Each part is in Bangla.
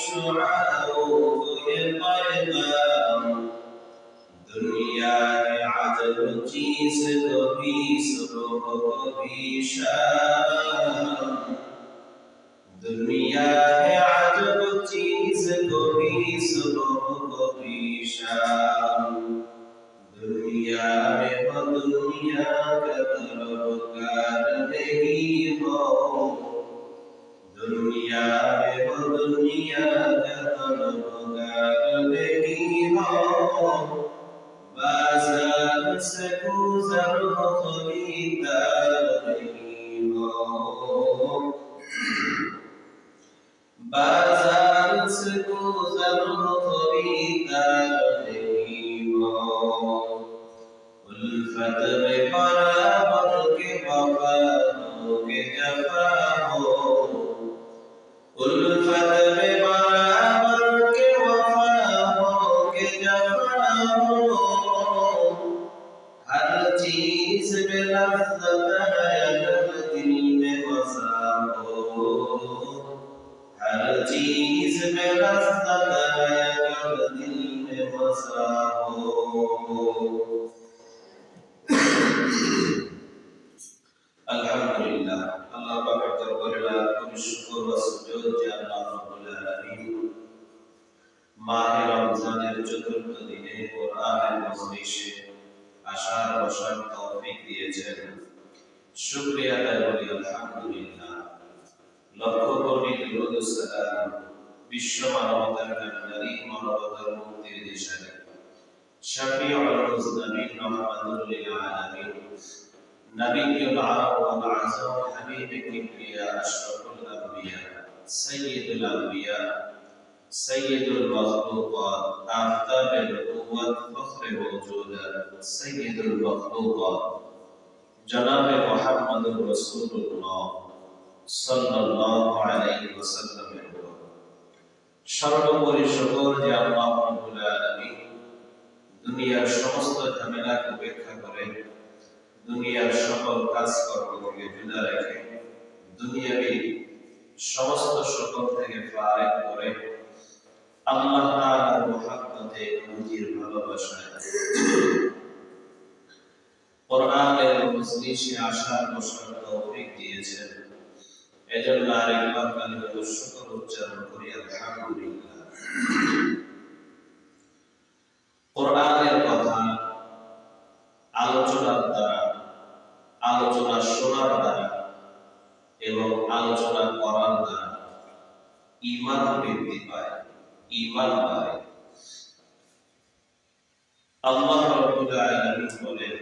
शुआओं को ये पैगाम, दुनिया है अजब चीज कभी सुबह कभी शाम, दुनिया है अजब चीज कभी सुबह कभी शाम, दुनिया में हो दुनिया का तलबगार नहीं हो, दुनिया में हो दुनिया का तलबगार नहीं हो, बाजार से गुजर हो खरीदार नहीं हो, बाजार से गुजर हो खरीदार नहीं हो, उल्फत में बराबर के वफा हो के जफा हो, उल्फत में बराबर के वफा हो के जफा हो, हर चीज में लज़्ज़त है अगर दिल में मज़ा हो, हर चीज में लज़्ज़त है अगर दिल में मज़ा हो। अल्हम्दुलिल्लाह, अल्लाह पाक दरबारे लाखों शुक्र व सुजूद যে আল্লাহ রাব্বুল আলামিন মাহে রমজানের চতুর্থ দিনে কোরআনের মজলিসে আসার বসার তৌফিক দিয়েছেন। শুকরিয়া আদায় করি আলহামদুলিল্লাহ। লক্ষ কোটি দরুদ ও সালাম বিশ্ব মানবতার কান্ডারি মানবতার মুক্তির দিশারি শাফিউল মুজনিবিন রাহমাতুল লিল আলামিন নবিয়ুল আরব ওয়াল আযম হাবিবে কিবরিয়া আশরাফুল আম্বিয়া সাইয়্যিদুল আম্বিয়া সাইয়্যিদুল মাখলুকাত আফতাবুল নবুওয়াত ফখরে ওজুদাত সাইয়্যিদুল মাখলুকাত জনাবে মুহাম্মদুর রাসূলুল্লাহ সাল্লাল্লাহু আলাইহি ওয়াসাল্লামের উপর সর্বোপরি শুকর যে আল্লাহ রাব্বুল আলামিন দুনিয়ার সমস্ত ঝামেলাকে উপেক্ষা করে দুনিয়ার সকল কাজকর্ম থেকে জুদা রেখে দুনিয়াবি সমস্ত সকল থেকে ফারেক করে আল্লাহ তাআলার মুহাব্বতে নবীর ভালোবাসায় কোরআনের মজলিসে আসার বসার তৌফিক দিয়েছেন। এজন্য আরেকবার কালিমাতুশ শুকর উচ্চারণ করি আলহামদুলিল্লাহ। কোরআনের কথা আলোচনার দ্বারা, আলোচনা শোনার দ্বারা এবং আলোচনা করার দ্বারা ঈমান বৃদ্ধি পায়, ঈমান বাড়ে। আল্লাহ রাব্বুল আলামিন বলেন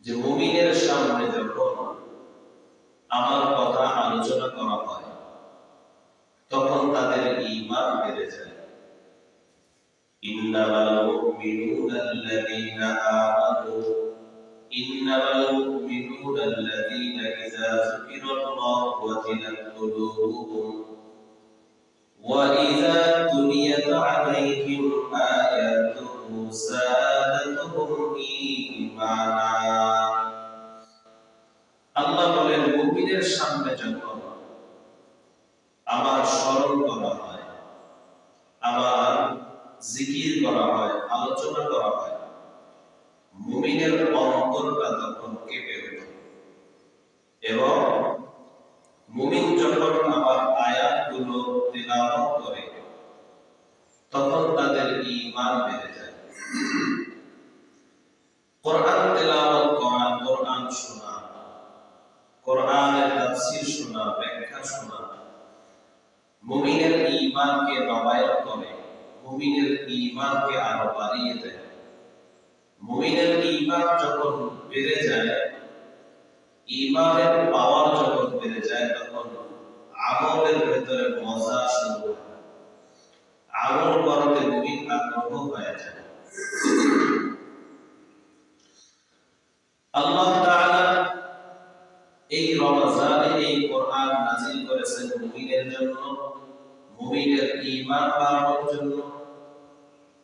যে মুমিনের সামনে যখন আমার কথা আলোচনা করা হয় তখন তাদের ঈমান বেড়ে যায়। ইন্নামাল মুমিনুনা আল্লাযীনা আমানু ইন্নামাল মুমিনুনা আল্লাযীনা ইযা যুকিরাল্লাহু ওয়াজিলাত কুলুবুহুম ওয়া ইযা তুলিয়াত আলাইহিম আয়াতুহু যাদাতুহুম ঈমানা। আল্লাহ বলেন মুমিনের সামনে যখন আমার স্মরণ করা হয়, আমার জিকির করা হয়, আলোচনা করা হয়, মুমিনের অন্তরটা তখন কেঁপে ওঠে এবং মুমিন যখন আমার আয়াতগুলো তিলাওয়াত করে তখন তাদের ঈমান বেড়ে যায়। কোরআন তিলাওয়াত করা, কোরআন শোনা, কোরআনের তাফসীর শোনা, ব্যাখ্যা শোনা মুমিনের ঈমানকে নবায়ন করে, মুমিনের ঈমানকে আরো বাড়িয়ে দেয়। মুমিনের ঈমান যখন বেড়ে যায়, ঈমানের পাওয়ার যখন বেড়ে যায় তখন আমলের ভেতরে মজা শুরু হয়, আমল করতে মুমিন আগ্রহ হয়ে যায়। আল্লাহ তাআলা এই রমজানে এই কোরআন নাযিল করেছেন মুমিনের জন্য, মুমিনের ঈমান বাড়ানোর জন্য,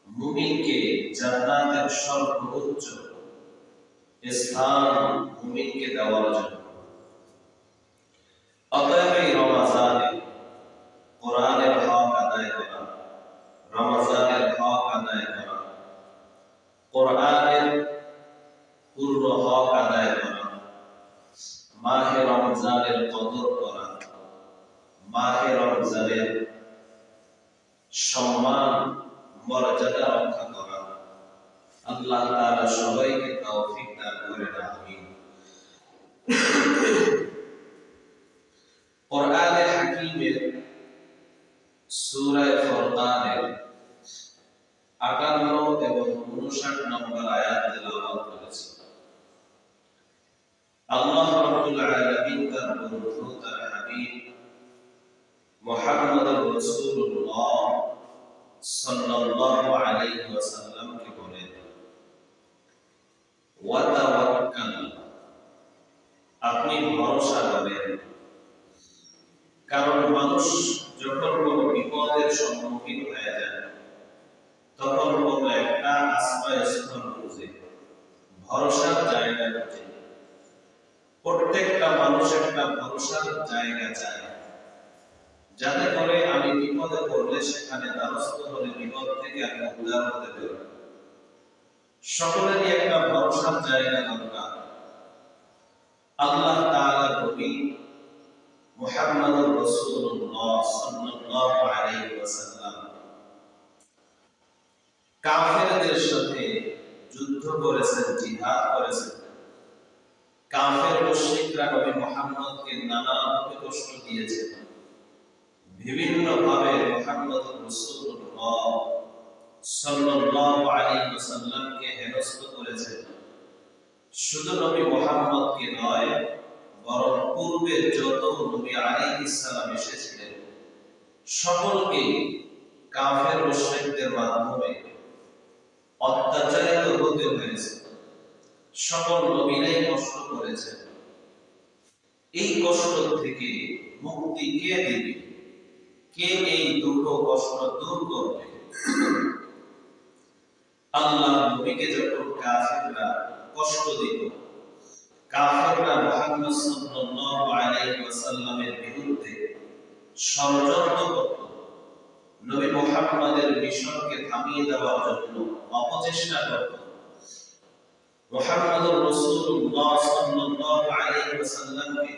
মুমিনকে জান্নাতের সর্বোচ্চ স্থান মুমিনকে দেওয়ার জন্য। অতএব এই রমজানে কোরআনের মাহে রমজানের সম্মান মর্যাদা রক্ষা করা। আল্লাহ তাআলা সবাইকে তৌফিক দান করেন, আমিন। কোরআনে হাকীমের সূরা ফুরকানের ৫৮ এবং ৫৯ নম্বর আয়াত তেলাওয়াত করেছি। আল্লাহ রাব্বুল আলামিন তার বন্ধু, তার হাবিব মুহাম্মদুর রাসূলুল্লাহ সাল্লাল্লাহু আলাইহি ওয়াসাল্লামকে বলেন, ওয়া তাওয়াক্কাল, আপনি ভরসা করেন। কারণ মানুষ যখন কোনো বিপদের সম্মুখীন হয়ে যায় তখন কোনো একটা আশ্রয়স্থল খুঁজে, ভরসার জায়গা খুঁজে। প্রত্যেকটা মানুষ একটা ভরসার জায়গা চায়, যাতে করে আমি বিপদে পড়লে সেখানে দ্বারস্থ হলে বিপদ থেকে আমি উদ্ধার হতে পারি। সকলেরই একটা ভরসার জায়গা দরকার। আল্লাহ তাআলার নবী মুহাম্মদুর রাসূলুল্লাহ সাল্লাল্লাহু আলাইহি ওয়াসাল্লাম কাফেরদের সাথে যুদ্ধ করেছেন, জিহাদ করেছেন। কাফের মুশরিকরা নবী মুহাম্মদকে নানাভাবে কষ্ট দিয়েছে, বিভিন্ন ভাবে মুহাম্মদুর রাসূলুল্লাহ সাল্লাল্লাহু আলাইহি ওয়াসাল্লামকে হেনস্থ করেছে। শুধু নবী মুহাম্মদকে নয়, বরং পূর্বে যত নবী আলাইহিস সালাম এসেছিলেন সকলকে কাফের মুশরিকদের মাধ্যমে অত্যাচারিত হতে হয়েছে। সকল নবীরাই কষ্ট করেছেন। এই কষ্ট থেকে মুক্তি কে দিবে? কে এই দুঃখ কষ্ট দূর করবে? আল্লাহ নবীকে যখন কাফেররা কষ্ট দিত, কাফেররা মুহাম্মদ সাল্লাল্লাহু আলাইহি ওয়াসাল্লামের বিরুদ্ধে ষড়যন্ত্র করত, নবী মুহাম্মদের মিশনকে থামিয়ে দেওয়ার জন্য অপচেষ্টা করত। মুহাম্মদুর রাসূলুল্লাহ সাল্লাল্লাহু আলাইহি ওয়াসাল্লামকে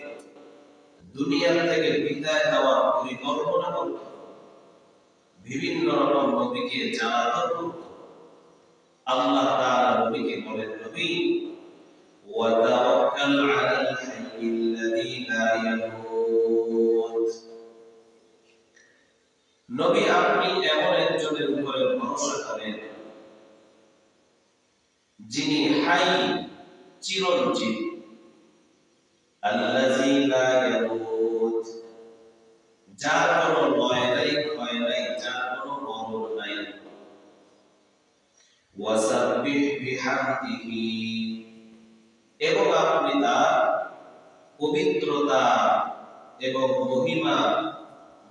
দুনিয়া থেকে বিদায় দেওয়ার পরিকল্পনা করত, বিভিন্ন রকম নবীকে জ্বালাতন করত। আল্লাহ তাআলা নবীকে বলেন, নবী ওয়া তাওয়াক্কাল আলাল হাইয়্যিল্লাযী লা ইয়ামুত, নবী আপনি এমন একজনের উপরে ভরসা করেন যিনি হাই, চিরঞ্জীব। আল্লাযী লা ইয়ামুত, যার কোনো লয় নাই, ক্ষয় নাই, যার কোনো মরণ নাই। ওয়াসাব্বিহ বিহামদিহি, এবং আপনি তার পবিত্রতা এবং মহিমা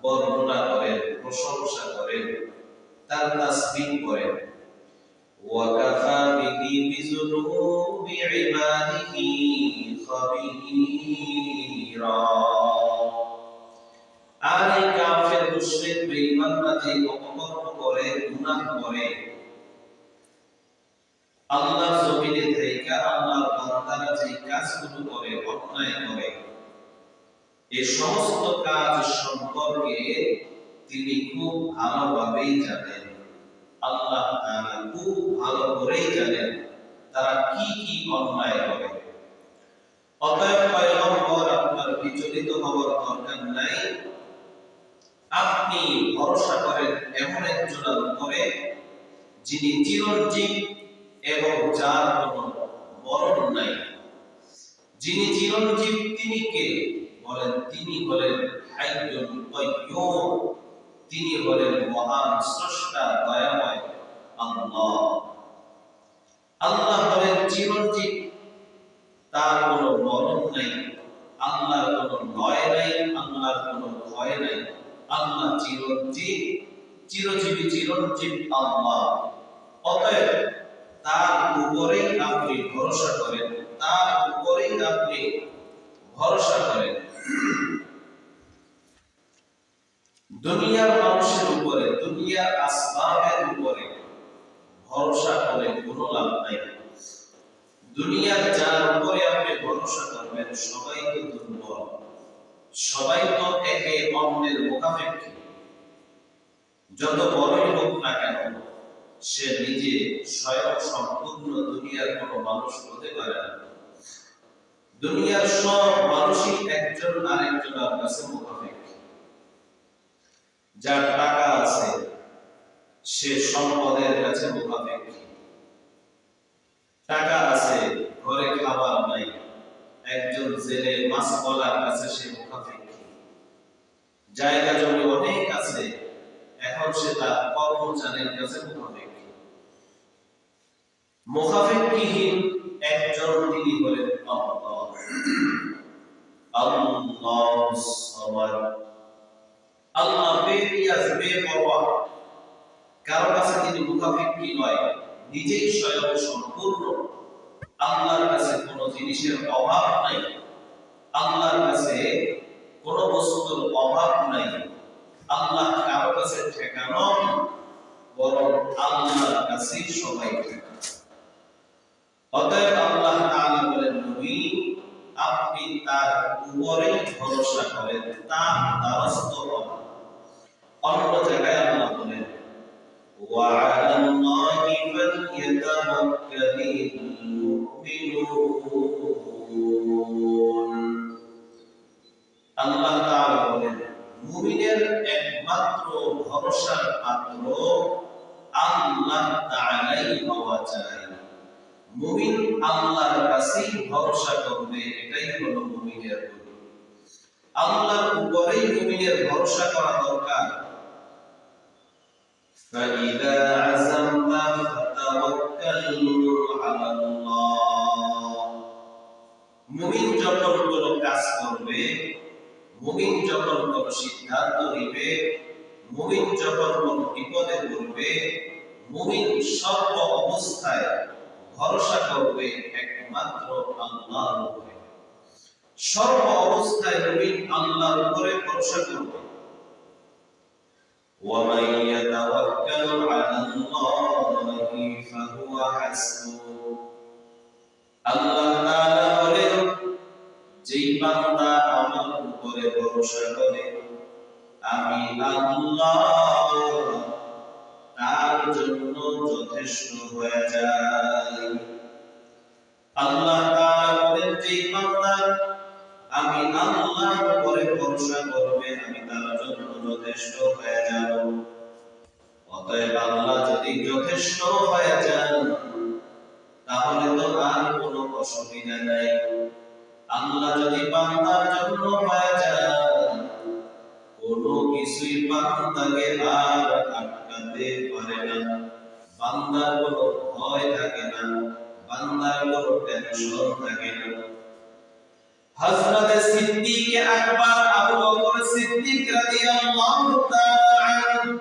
বর্ণনা করেন, প্রশংসা করেন, তার তাসবিহ করেন। ওয়া কাফা বিহি বিযুনুবি ইবাদিহি খাবীরা, আর এই কাফের মুশরিক বেঈমানরা যে অপকর্ম করে, গুনাহ করে, আল্লাহর জমিনে থেকে আল্লাহর বান্দারা যে কাজগুলো করে, অন্যায় করে, এই সমস্ত কাজ সম্পর্কে তিনি খুব ভালোভাবেই জানেন। আল্লাহ তাআলা খুব ভালো করেই জানেন তারা কি কি অন্যায় করে। অতএব পয়গম্বর, আপনার বিচলিত হওয়ার দরকার নাই। আপনি ভরসা করেন এমন একজনের উপরে যিনি চিরঞ্জীব এবং যার কোনো মরণ নাই। যিনি চিরঞ্জীব তিনি কে? বলেন, তিনি হলেন হাইয়ুল কাইয়্যুম, তিনি হলেন মহান স্রষ্টা, দয়াময় আল্লাহ। আল্লাহ হলেন চিরঞ্জীব, তার কোনো মরণ নাই, আল্লাহর কোনো লয় নাই, আল্লাহর কোনো ক্ষয় নাই। আল্লাহ চিরঞ্জীব, চিরজীবী, চিরঞ্জীব আল্লাহ। অতএব তার উপরেই আপনি ভরসা করেন, তার উপরেই আপনি ভরসা করেন। দুনিয়ার মানুষের উপরে, দুনিয়ার আসবাবের উপরে ভরসা করে কোনো লাভ নাই। দুনিয়ার যার উপরে আপনি ভরসা করবেন সবাই তো দুর্বল, সবাই তো একে অন্যের মুনাফিক কি? যত বড়ই হোক না কেন সে নিজে স্বয়ং সম্পূর্ণ দুনিয়ার কোনো মানুষ হতে পারে না। দুনিয়ার সব মানুষই একজন আরেকজনের কাছে মুনাফিক। যার টাকা আছে সে সম্পদের কাছে মুনাফিক। টাকা আছে ঘরে খাবার নাই, একজন জেলে মাছ কলার কাছে সে মুনাফিক। জায়গা জমি অনেক আছে, এখন সে তার কর্মচারীর কাছে মুনাফিক। মুনাফিকহীন একজন তিনি হলেন আল্লাহ। আল্লাহু সামাদ। আল্লাহ বেনিয়াজ বেপরোয়া, কারো কাছে তিনি মুনাফিক কি নয়, নিজেই স্বয়ং সম্পূর্ণ। আল্লাহর কাছে কোনো জিনিসের অভাব নাই, আল্লাহর কাছে কোনো বস্তুর অভাব নাই। আল্লাহ কারো কাছে ঠেকানো, বরং আল্লাহর কাছেই সবাই ঠেকানো। অতএব আল্লাহ তাআলা বলেন, নবী আপনি তার উপরেই ভরসা করেন, তার দ্বারস্থ হন। অন্য জায়গায় আল্লাহ বলেন, وعلى الله فليتوكل المؤمنون। আল্লাহ তাআলা বলেন, মুমিনের একমাত্র ভরসার পাত্র আল্লাহ তাআলাই হওয়া চাই। মুমিন আল্লাহর কাছেই ভরসা করবে, এটাই হলো মুমিনের গুণ। আল্লাহর উপরেই মুমিনের ভরসা করা দরকার। فَإِذَا عَزَمْتَ فَتَوَكَّلْ عَلَى اللَّهِ। মুমিন যখন কোনো কাজ করবে, মুমিন যখন কোনো সিদ্ধান্ত নেবে, মুমিন যখন কোনো বিপদে পড়বে, মুমিন সর্ব অবস্থায় ভরসা করবে একমাত্র আল্লাহর উপরে। সর্ব অবস্থায় মুমিন আল্লাহর উপরে ভরসা করবে। وَمَن يَتَوَكَّلْ عَلَى اللَّهِ فَهُوَ حَسْبُهُ। আল্লাহ তাআলা বলেন, যেই বান্দা আমার উপরে ভরসা করে, আমি আল্লাহ তার জন্য যথেষ্ট হয়ে যাই। আল্লাহ তাআলা বলেন, যেই বান্দা আমি আল্লাহর উপরে ভরসা করবে, আমি তার জন্য যথেষ্ট হয়ে যাব। অতএব আল্লাহ যদি যথেষ্ট হয়ে যান, তাহলে তো আর কোনো অসুবিধা নাই। আল্লাহ যদি বান্দার জন্য হয়ে যান, কোনো কিছুই বান্দাকে আর আটকাতে পারে না। বান্দার কোনো ভয় থাকে না, বান্দার কোনো টেনশন থাকে না। হযরত সিদ্দিক আকবর আবু বকর সিদ্দিক রাদিয়াল্লাহু তাআলা আনহু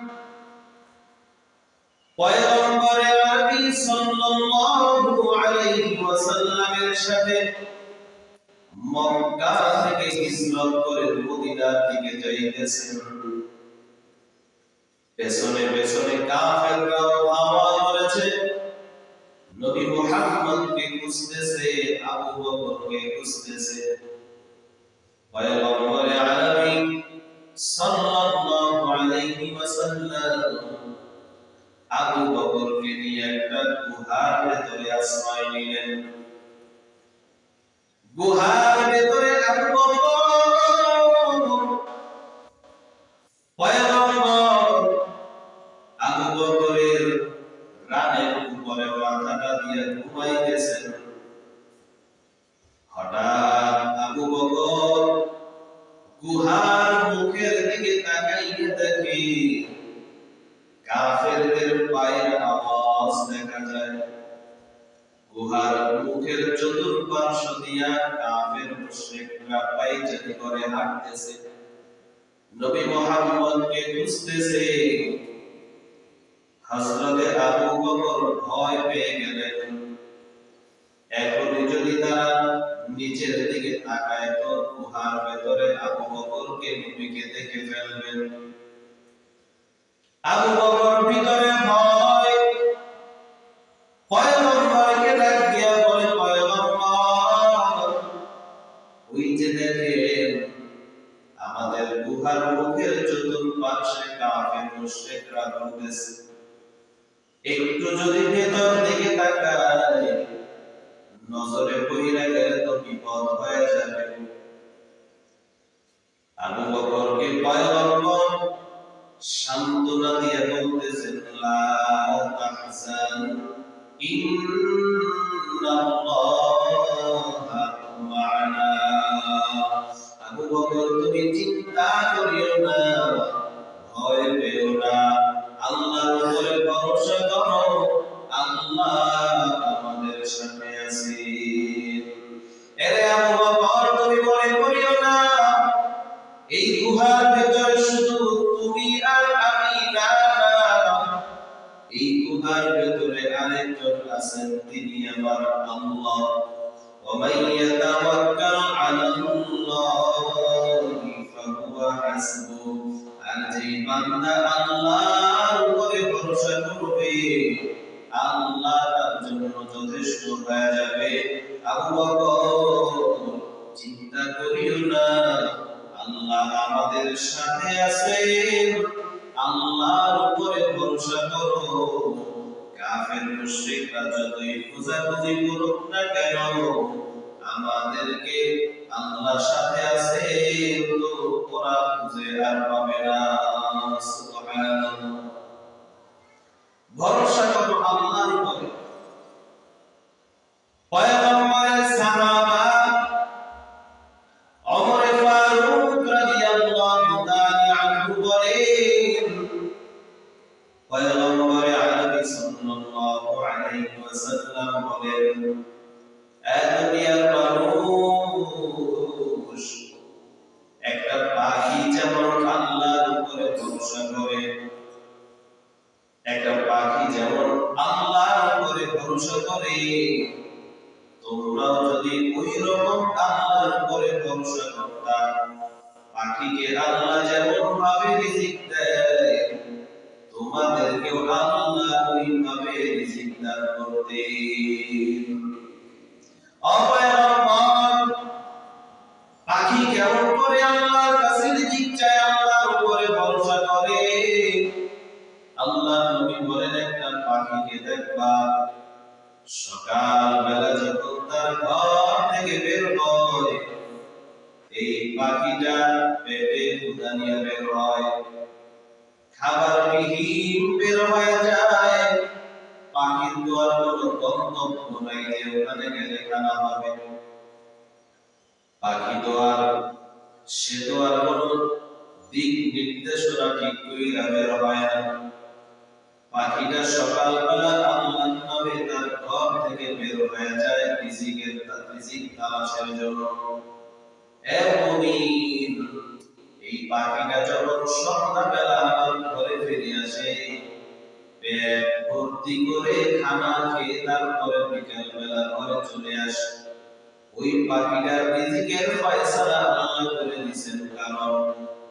পয়গম্বর আরবি সাল্লাল্লাহু আলাইহি ওয়াসাল্লামের সাথে মক্কা থেকে হিজরত করে মদিনার দিকে যাইতেছেন। পেছনে পেছনে কাফেররা ধাওয়া করেছে, নবী মুহাম্মদকে খুঁজতেছে, আবু বকরকে খুঁজতেছে। পয়গম্বর আরবি সাল্লাল্লাহু আলাইহি ওয়াসাল্লাম আবু বকরকে নিয়ে একটা গুহার ভেতরে আশ্রয় নিলেন। গুহার ভেতরে আবু বকর, পয়গম্বর আবু বকরের রানের উপরে মাথাটা দিয়ে ঘুমাইতেছেন। হঠাৎ আবু বকর গুহার মুখের দিকে তাকাইয়ে দেখে কাফেরদের পায়ের আওয়াজ দেখা যায়। গুহার মুখের চতুর্পার্শ্ব দিয়া কাফের মুশরিকরা পায়চারি করে হাঁটতেছে, নবী মুহাম্মদকে খুঁজতেছে। হযরতে আবু বকর ভয় পেয়ে গেলেন। এখনই যদি তারা নিচের দিকে তাকায় তো গুহার ভেতরে আবু বকরকে নবীকে দেখে ফেলবেন। আবু বকর ভিতরে ভয়, পয়গম্বরকে ডাক দিয়া বলে, পয়গম্বর ওই যে দেখেন আমাদের গুহার মুখের চতুর্পার্শ্ব পাশে কাফের মুশরিকরা বলতেছে, একটু যদি ভেতর দিকে তাকায় নজরে পড়ে গেলে তো বিপদ হয়ে যাবে। আবু বকরকে পয়গম্বর সান্ত্বনা দিয়ে বলতেছেন, লা তাহজান ইন্নাল্লাহা মা'ানা। আবু বকর তুমি চিন্তা করিও না, ভয় পেও না, আল্লাহর উপরে ভরসা করো, আল্লাহ আমাদের সাথে আছেন। এরে আবু বকর তুমি মনে করিও না এই গুহার ভেতরে শুধু তুমি আর আমি না, এই গুহার ভেতরে আরেকজন আছেন, তিনি আমার আল্লাহ। ওয়া মান ইয়াতাওয়াক্কাল আলাল্লাহি ফাহুয়া হাসবুহ। আর যে বান্দা আল্লাহর উপরে ভরসা করবে আল্লাহ তার জন্য যথেষ্ট হয়ে যাবে। আবু বকর চিন্তা করিও না, আল্লাহ আমাদের সাথে আছেন, আল্লাহর উপরে ভরসা করো। কাফের মুশরিকরা যতই খোঁজাখুঁজি করুক না কেন আমাদেরকে আল্লাহর সাথে আছেন তো ওরা খুঁজে আর পাবে না। সুবহানাল্লাহ। ভরসা করো আল্লাহর উপরে। পয়গম্বরের সাহাবা ওমর ফারুক রাদিয়াল্লাহু তাআলা আনহু বলেন, পয়গম্বর আরবি সাল্লাল্লাহু আলাইহি ওয়াসাল্লাম বলেন, এ দুনিয়ার মানুষ, একটা পাখি যেমন আল্লাহর উপরে ভরসা করে, একটা পাখি যেমন আল্লাহর উপরে ভরসা করে, তোমরাও যদি ওই রকম আল্লাহর উপরে ভরসা করতা, পাখিকে আল্লাহ যেমন ভাবে রিজিক দেয় তোমাদেরকেও আল্লাহ ওইভাবে রিজিক দান করতেন। অপয়গম্বর পাখি কেমন করে আল্লাহর কাছে রিজিক চায়, আল্লাহর উপরে ভরসা করে। আল্লাহ নবী বলেন, একটা পাখিকে দেখবা সকাল বেলা যখন তার ঘর থেকে বের হয়, এই পাখিটা পেটে ক্ষুধা নিয়ে বের হয়, খাবার বিহীন বের হয়ে যায়। পাখির তো আর কোনো গন্তব্য নাই যে ওখানে গেলে খানা পাবে। পাখি তো আর সে তো আর কোনো দিক নির্দেশনা ঠিক করে বের হয় না। পাখিটা সকালবেলা আল্লাহর নামে তার ঘর থেকে বের হয়ে যায় রিজিক তালাশের জন্য। এমনিন এই পাখিটা যখন সন্ধ্যাবেলা আমার ঘরে ফিরে আসে, পেট ভর্তি করে খানা খেয়ে তারপরে বিকেল বেলা ঘরে চলে আসে, ওই পাখিটার রিজিকের ফয়সালা আল্লাহ করে দিয়েছেন। কারণ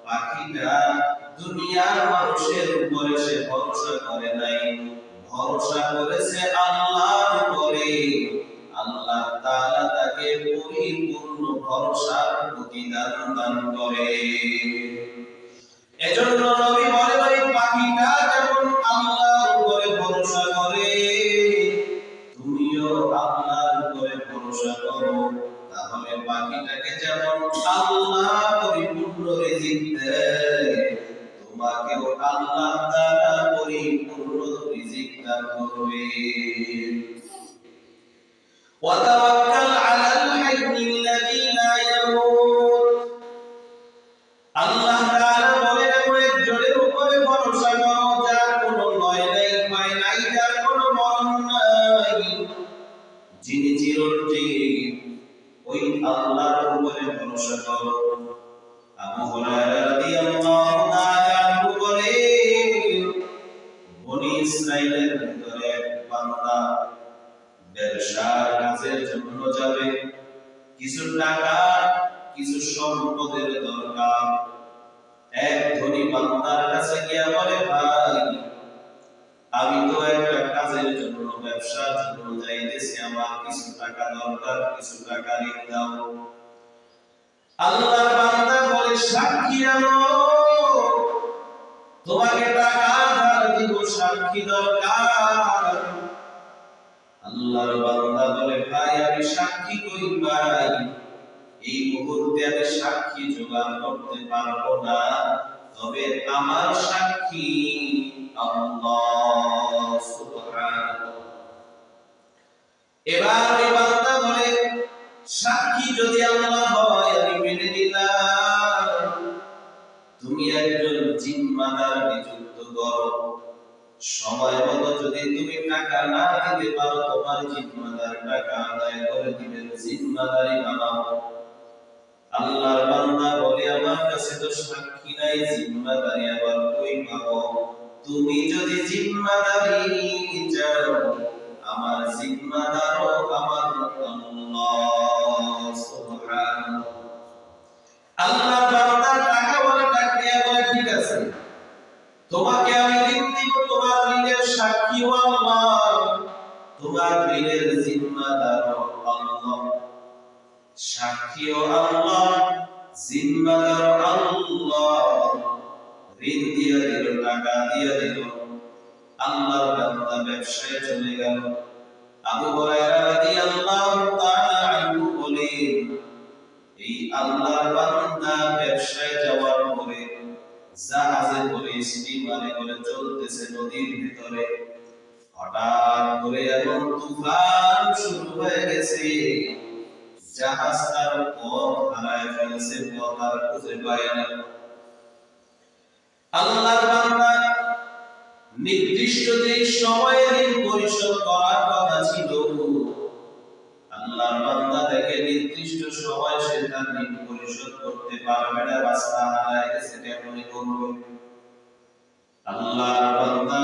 পাখিটা দুনিয়ার মানুষের উপরে সে ভরসা করে নাই, ভরসা করেছে আল্লাহর উপরে। আল্লাহ তাআলা তাকে পরিপূর্ণ ভরসার প্রতিদান দান করে। এজন্য নবী বলেন, ওই পাখিটা যেমন আল্লাহর উপরে ভরসা করে তুমিও আল্লাহর উপরে ভরসা করো, তাহলে পাখিটাকে যেমন আল্লাহ পরিপূর্ণ রিজিক দেয় তোমাকেও আল্লাহ তাআলা পরিপূর্ণ রিজিক দান করবে। وتوكل على الحي الذي لا يموت। আল্লাহ তাআলা বলেন, একজনের উপরে ভরসা করো যার কোনো লয় নাই, ক্ষয় নাই, যার কোনো মরণ নাই, যিনি চিরঞ্জীব, ওই আল্লাহর উপরে ভরসা করো। আবু হুরায়রা রাদিয়াল্লাহু তাআলা আনহু বলেন, বনী ইসরাইলের ভিতরে এক বান্দা ব্যবসার কাজের জন্য যাবে, কিছু টাকা কিছু সম্পদের দরকার। এক ধনী বান্দার কাছে গিয়া বলে, ভাই আমি তো একটা কাজের জন্য ব্যবসার জন্য যাইতেছি, আমার কিছু টাকা দরকার, কিছু টাকা ঋণ দাও। আল্লাহর বান্দা বলে, সাক্ষী আনো তোমাকে টাকা ধার দিব, সাক্ষী দরকার। আল্লাহর বান্দা বলে, ভাই আমি সাক্ষী কই ভাই, এই মুহূর্তে আমি সাক্ষী জোগাড় করতে পারবো না, তবে আমার সাক্ষী আল্লাহ সুবহানাহু। এবার ওই বান্দা বলে, সাক্ষী যদি আল্লাহ হয় আমি মেনে নিলাম, তুমি একজন জিম্মাদার নিযুক্ত করো, সময় মতো যদি তুমি টাকা না দিতে পারো তোমার জিম্মাদার টাকা আদায় করে দিবেন, জিম্মাদারি বানাও। আল্লাহর বান্দা বলে, আমার কাছে তো সাক্ষী নাই, জিম্মাদারি আবার কই পাবো? তুমি যদি জিম্মাদারি চাও, আমার জিম্মাদারও আমার আল্লাহ সুবহানাহু। আল্লাহর বান্দা টাকা বলে টাকা বলে, ঠিক আছে তোমাকে আমি ঋণ দিব, তোমার ঋণের সাক্ষীও আল্লাহ, তোমার ঋণের জিম্মাদারও আল্লাহ, সাক্ষীও আল্লাহ, জিম্মাদার আল্লাহ। ঋণ দিয়ে দিল, টাকা দিয়ে দিল, আল্লাহর বান্দা ব্যবসায় চলে গেল। আবু হুরায়রা রাদিয়াল্লাহু তাআলা আনহু বলেন, এই আল্লাহর বান্দা ব্যবসায় যাওয়ার পরে জাহাজে করে, স্টিমারে করে চলতেছে নদীর ভিতরে, হঠাৎ করে এমন তুফান শুরু হয়ে গেছে, জাহাজ তার পথ হারায় ফেলেছে, পথ আর খুঁজে পায় না। আল্লাহর বান্দা নির্দিষ্ট যে সময়ে ঋণ পরিশোধ করার কথা ছিল, আল্লাহর বান্দা দেখে নির্দিষ্ট সময় সে তার ঋণ পরিশোধ করতে পারবে না, রাস্তা হারায় গেছে, কেমনে করবে? আল্লাহর বান্দা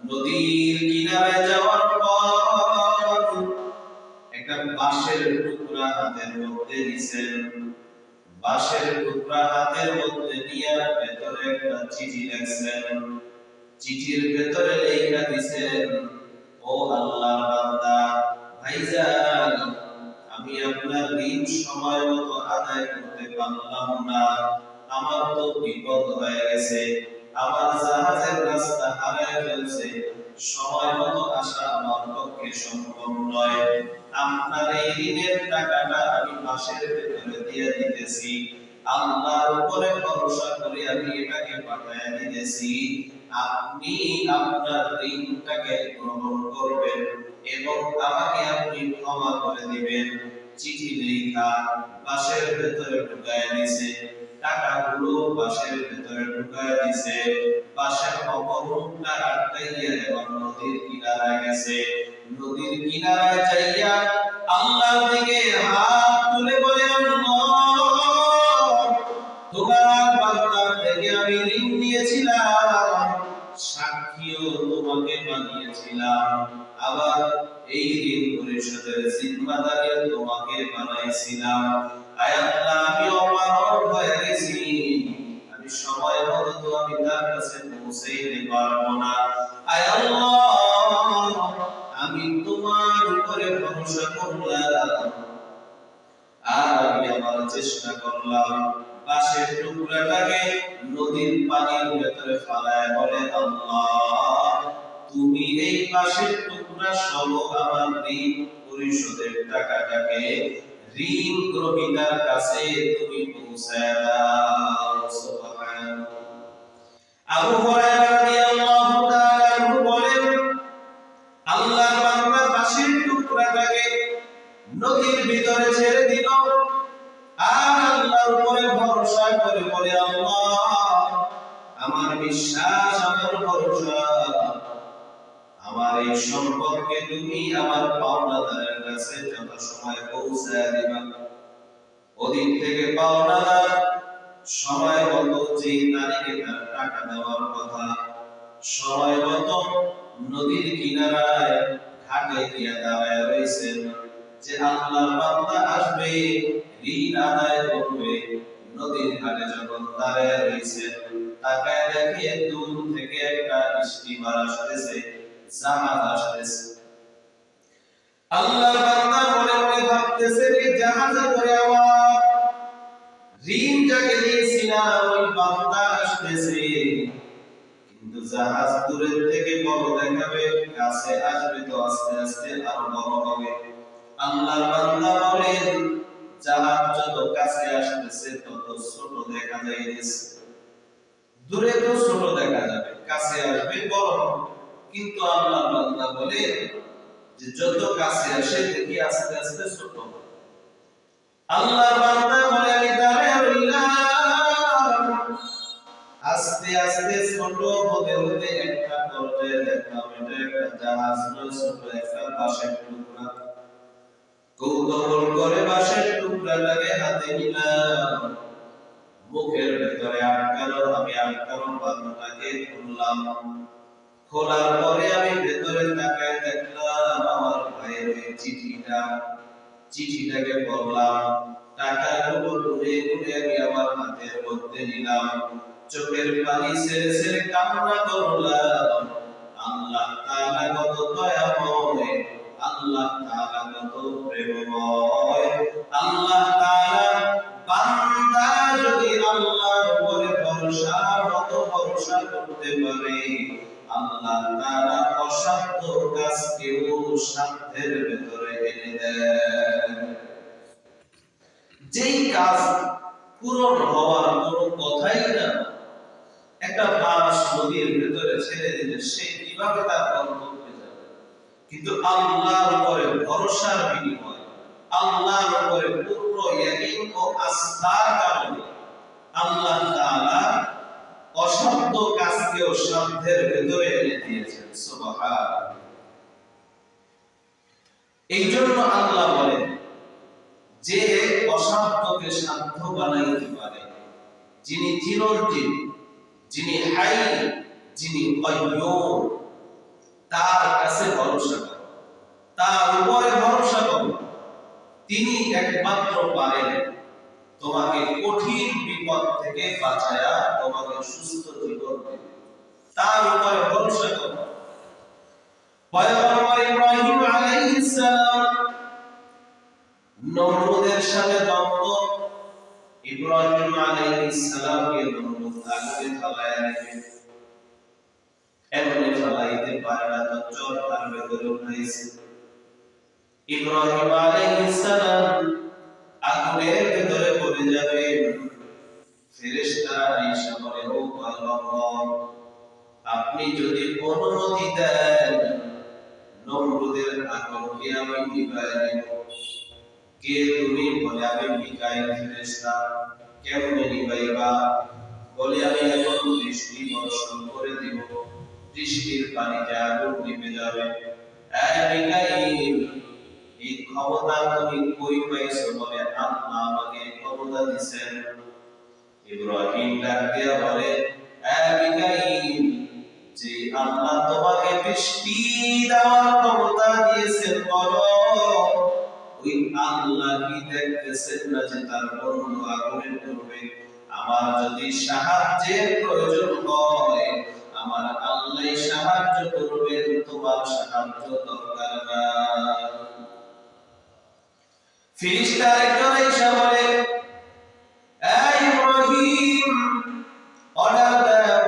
নদীর কিনারে যাওয়ার পর একটা বাঁশের টুকরা হাতের মধ্যে নিছেন, বাঁশের টুকরা হাতের মধ্যে নিয়ে ভেতরে একটা চিঠি লিখছেন, চিঠির ভেতরে লেখা দিছেন, ও আল্লাহর বান্দা ভাইজান, আমি আপনার ঋণ সময় মতো আদায় করতে পারলাম না, আমার তো বিপদ হয়ে গেছে, আমার জাহাজের রাস্তা হারায় ফেলছে, সময় মতো আসা আমার পক্ষে সম্ভব নয়, আপনার এই ঋণের টাকাটা আমি মাসের ভেতরে দিয়ে দিতেছি, আল্লাহর উপরে ভরসা করে আমি এটাকে পাঠিয়ে দিতেছি, আপনি আপনার ঋণটাকে গ্রহণ করবেন এবং আমাকে আপনি ক্ষমা করে দিবেন। চিঠি লেখা বাঁশের ভেতরে ঢুকায় দিয়েছে, টাকাগুলো বাঁশের ভেতরে ঢুকায় দিয়েছে, বাঁশের অপরূপটা আটকাইয়া এবং নদীর কিনারায় গেছে, নদীর কিনারায় যাইয়া আল্লাহর দিকে হাত তুলে বলে, আল্লাহ তোমার বান্দার থেকে আমি ঋণ নিয়েছিলাম, সাক্ষীও তোমাকে বানিয়েছিলাম, আবার এই ঋণ পরিশোধের জিম্মাদারিও তোমাকে বানাইছিলাম, আয় আল্লাহ আমি অপারগ হয়ে গেছি, আমি সময় মতো তো আমি তার কাছে পৌঁছাইতে পারবো না, আয় আল্লাহ আমি তোমার উপরে ভরসা করলাম আর আমি আমার চেষ্টা করলাম, পাশের টুকরাটাকে নদীর পানির ভেতরে ফালায় বলে, আল্লাহ তুমি এই পাশের টুকরা সহ আমার ঋণ পরিশোধের টাকাটাকে ঋণ গ্রহীতার কাছে তুমি পৌঁছায় দাও। সুবহানাল্লাহ। আবু হুরায়রা রাদিয়াল্লাহু তাআলা আনহু বলেন, আল্লাহর বান্দা পাশের টুকরাটাকে নদীর ভিতরে ছেড়ে দিল আর আল্লাহর উপরে ভরসা করে বলে, আল্লাহ আমার বিশ্বাস, আমার ভরসা, আমার এই সম্পদকে তুমি আমার পাওনাদারের কাছে যথাসময়ে পৌঁছায় দিবা। ওদিক থেকে পাওনাদার সময় মতো যে তারিখে তার টাকা দেওয়ার কথা, সময় মতো নদীর কিনারায় ঘাটে গিয়ে দাঁড়ায় রয়েছেন, যে আল্লাহর বান্দা আসবে, ঋণ আদায় করবে, নদীর ঘাটে যখন দাঁড়ায় রয়েছেন, তাকায় দেখে দূর থেকে একটা স্টিমার আসতেছে, জাহাজ আসতেছে। আল্লাহর বান্দা মনে মনে ভাবতেছে, এই জাহাজে করে আমার ঋণ যাকে দিয়েছিলাম ওই বান্দা আসতেছে, কিন্তু জাহাজ দূরের থেকে বড় দেখাবে, কাছে আসবে তো আস্তে আস্তে আরো বড় হবে। আল্লাহর বান্দা বলেন, জাহাজ যত কাছে আসতেছে তত ছোট দেখা যাইতেছে। দূরে তো ছোট দেখা যাবে, কাছে আসবে বড় হবে। কিন্তু আল্লাহর বান্দা বলেন যে যত কাছে আসে দেখি আস্তে আস্তে ছোট হবে। আল্লাহর বান্দা বলে, আমি দাঁড়ায় রইলাম, আস্তে আস্তে ছোট হতে হতে একটা পর্যায়ে দেখলাম এটা একটা জাহাজ নয়, ছোট একটা বাঁশের টুকরা। কৌতূহল করে বাঁশের টুকরাটাকে হাতে নিলাম, মুখের ভেতরে আটকানো, আমি আটকানো বাঁধটাকে খুললাম। খোলার পরে আমি ভেতরে তাকায় দেখলাম আমার ভাইয়ের ওই চিঠিটাকে পড়লাম। টাকাগুলো ঘুরে ঘুরে আমি আমার হাতের মধ্যে নিলাম, চোখের পানি ছেড়ে ছেড়ে কান্না করলাম। আল্লাহ তাআলা কত দয়াময়, আল্লাহ তাআলা কত প্রেমময়। আল্লাহ তাআলা বান্দা যদি আল্লাহর উপরে ভরসা করতে পারে, আল্লাহ তাআলা অসাধ্য কাজকেও সাধ্যের ভেতরে এনে দেন। যেই কাজ পূরণ হওয়ার কোনো কথাই না, একটা মাছ নদীর ভেতরে ছেড়ে দিলে সে কিভাবে তার গন্তব্যে যাবে? কিন্তু আল্লাহর উপরে ভরসার বিনিময়ে, আল্লাহর উপরে পূর্ণ ইয়াকিন ও আস্থার কারণে আল্লাহ তাআলা অসাধ্য কাজকেও সাধ্যের ভেতরে এনে দিয়েছেন। সুবহানাল্লাহ। এই জন্য আল্লাহ বলেন, যে অসাধ্যকে সাধ্য বানাইতে পারে, যিনি চিরঞ্জীব, যিনি হাই, যিনি কাইয়্যুম, তার কাছে ভরসা করো, তার উপরে ভরসা করো। তিনি একমাত্র পারেন তোমাকে কঠিন বিপদ থেকে বাঁচায়া তোমাকে সুস্থ জীবন দিতে। তার উপরে ভরসা করো। পয়গম্বর ইব্রাহিম আলাইহিস সালাম নমরুদের সাথে দ্বন্দ্ব। ইব্রাহিম আলাইহিস সালামকে নমরুদ আগুনে ফেলায়া দিবে, এমনি ফেলাইতে পারে না, তো চোর তার ভেতরে উঠাইছে। ইব্রাহিম আলাইহিস সালাম আগুনের ভেতরে পড়ে যাবে। ফেরেশতারা এসে বলে, ও পয়গম্বর, আপনি যদি অনুমতি দেন নমরুদের আগুনকে আমি নিভাইয়া দেব। কে তুমি? বলে, আমি মিকাইল ফেরেশতা। কেমনে নিভাইবা? বলে, আমি এখন বৃষ্টি বর্ষণ করে দিব, বৃষ্টির পানিতে আগুন নিভে যাবে। এই মিকাইল, এই ক্ষমতা তুমি কই পাইছো? বলে, আল্লাহ আমাকে ক্ষমতা দিয়েছেন। ইব্রাহিম ডাক দিয়া বলে, এই মিকাইল, যে আল্লাহ তোমাকে বৃষ্টি দেওয়ার ক্ষমতা দিয়েছেন, বলো ওই আল্লাহ কি দেখতেছেন না যে তার বন্ধু আগুনে পড়বে? আমার যদি সাহায্যের প্রয়োজন হয়, আমার আল্লাহ সাহায্য করবেন, তোমার সাহায্য দরকার না। ফেরেশতা একজন এসে বলে, এই ইব্রাহিম, অর্ডার দাও,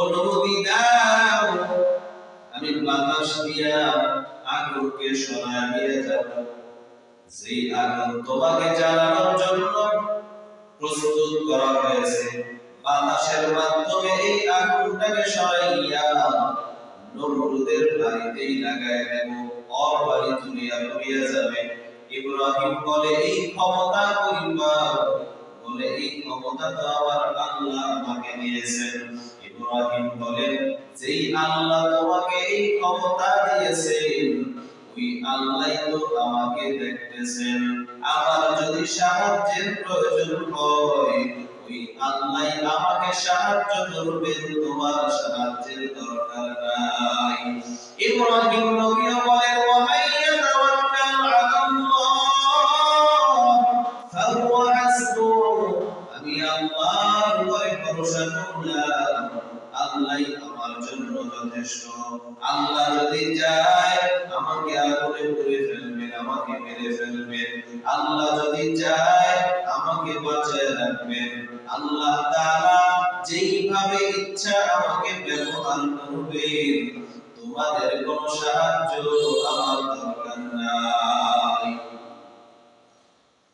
অনুমতি দাও, আমি বাতাস দিয়া আগুনকে সরায় নিয়ে যাব। যেই আগুন তোমাকে জ্বালানোর জন্য প্রস্তুত করা হয়েছে, বাতাসের মাধ্যমে এই আগুনটাকে সরাইয়া নমরুদের বাড়িতেই লাগায় দেব, ওর বাড়ি তুলিয়া পুড়িয়া যাবে। ইব্রাহিম বলে, এই ক্ষমতা করিবা? বলে, এই ক্ষমতা তো আমার আল্লাহ আমাকে দিয়েছেন। ইব্রাহিম বলেন, যেই আল্লাহ তোমাকে এই ক্ষমতা দিয়েছেন, ওই আল্লাহ তো আমাকে দেখতেছেন। আমার যদি সাহায্যের প্রয়োজন হয়, ওই আল্লাহ আমাকে সাহায্য করবেন, তোমার সাহায্যের দরকার নাই। ইব্রাহিম নবীও বলেন, ওয়া মান ইয়াতাওয়াক্কাল আলাল্লাহ ফাহুয়া হাসবুহ, আমি আল্লাহর উপরে ভরসা করলাম, আল্লাহই আমার জন্য যথেষ্ট। আল্লাহ যদি চায় আমাকে আগুনে পুড়ে ফেলবেন, আমাকে মেরে ফেলবেন। আল্লাহ যদি চায় আমাকে বাঁচিয়ে রাখবেন। আল্লাহ তাআলা যেইভাবে ইচ্ছা আমাকে ব্যবহার করবেন, তোমাদের কোনো সাহায্য আমার দরকার নাই।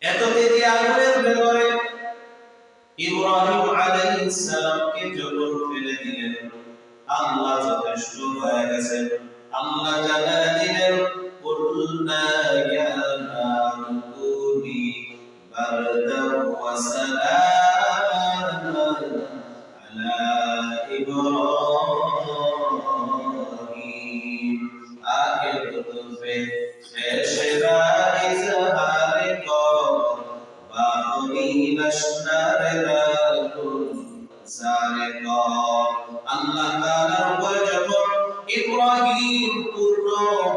এত দেরি আগুনের ভেতরে ইব্রাহিম আলাইহিস সালামকে যখন ফেলে দিলেন, আল্লাহ যথেষ্ট হয়ে গেছেন। আল্লাহ জানায় দিলেন, কুলনা ইয়া নারু কুনি বারদান ওয়া সালামান আলা ইব্রাহিম আগে তুফে ফেশরা ইজহারে কর বাহুনি লশনারে রাকুন জারে কর। আল্লাহ তাআলার উপরে যখন ইব্রাহিম পূর্ণ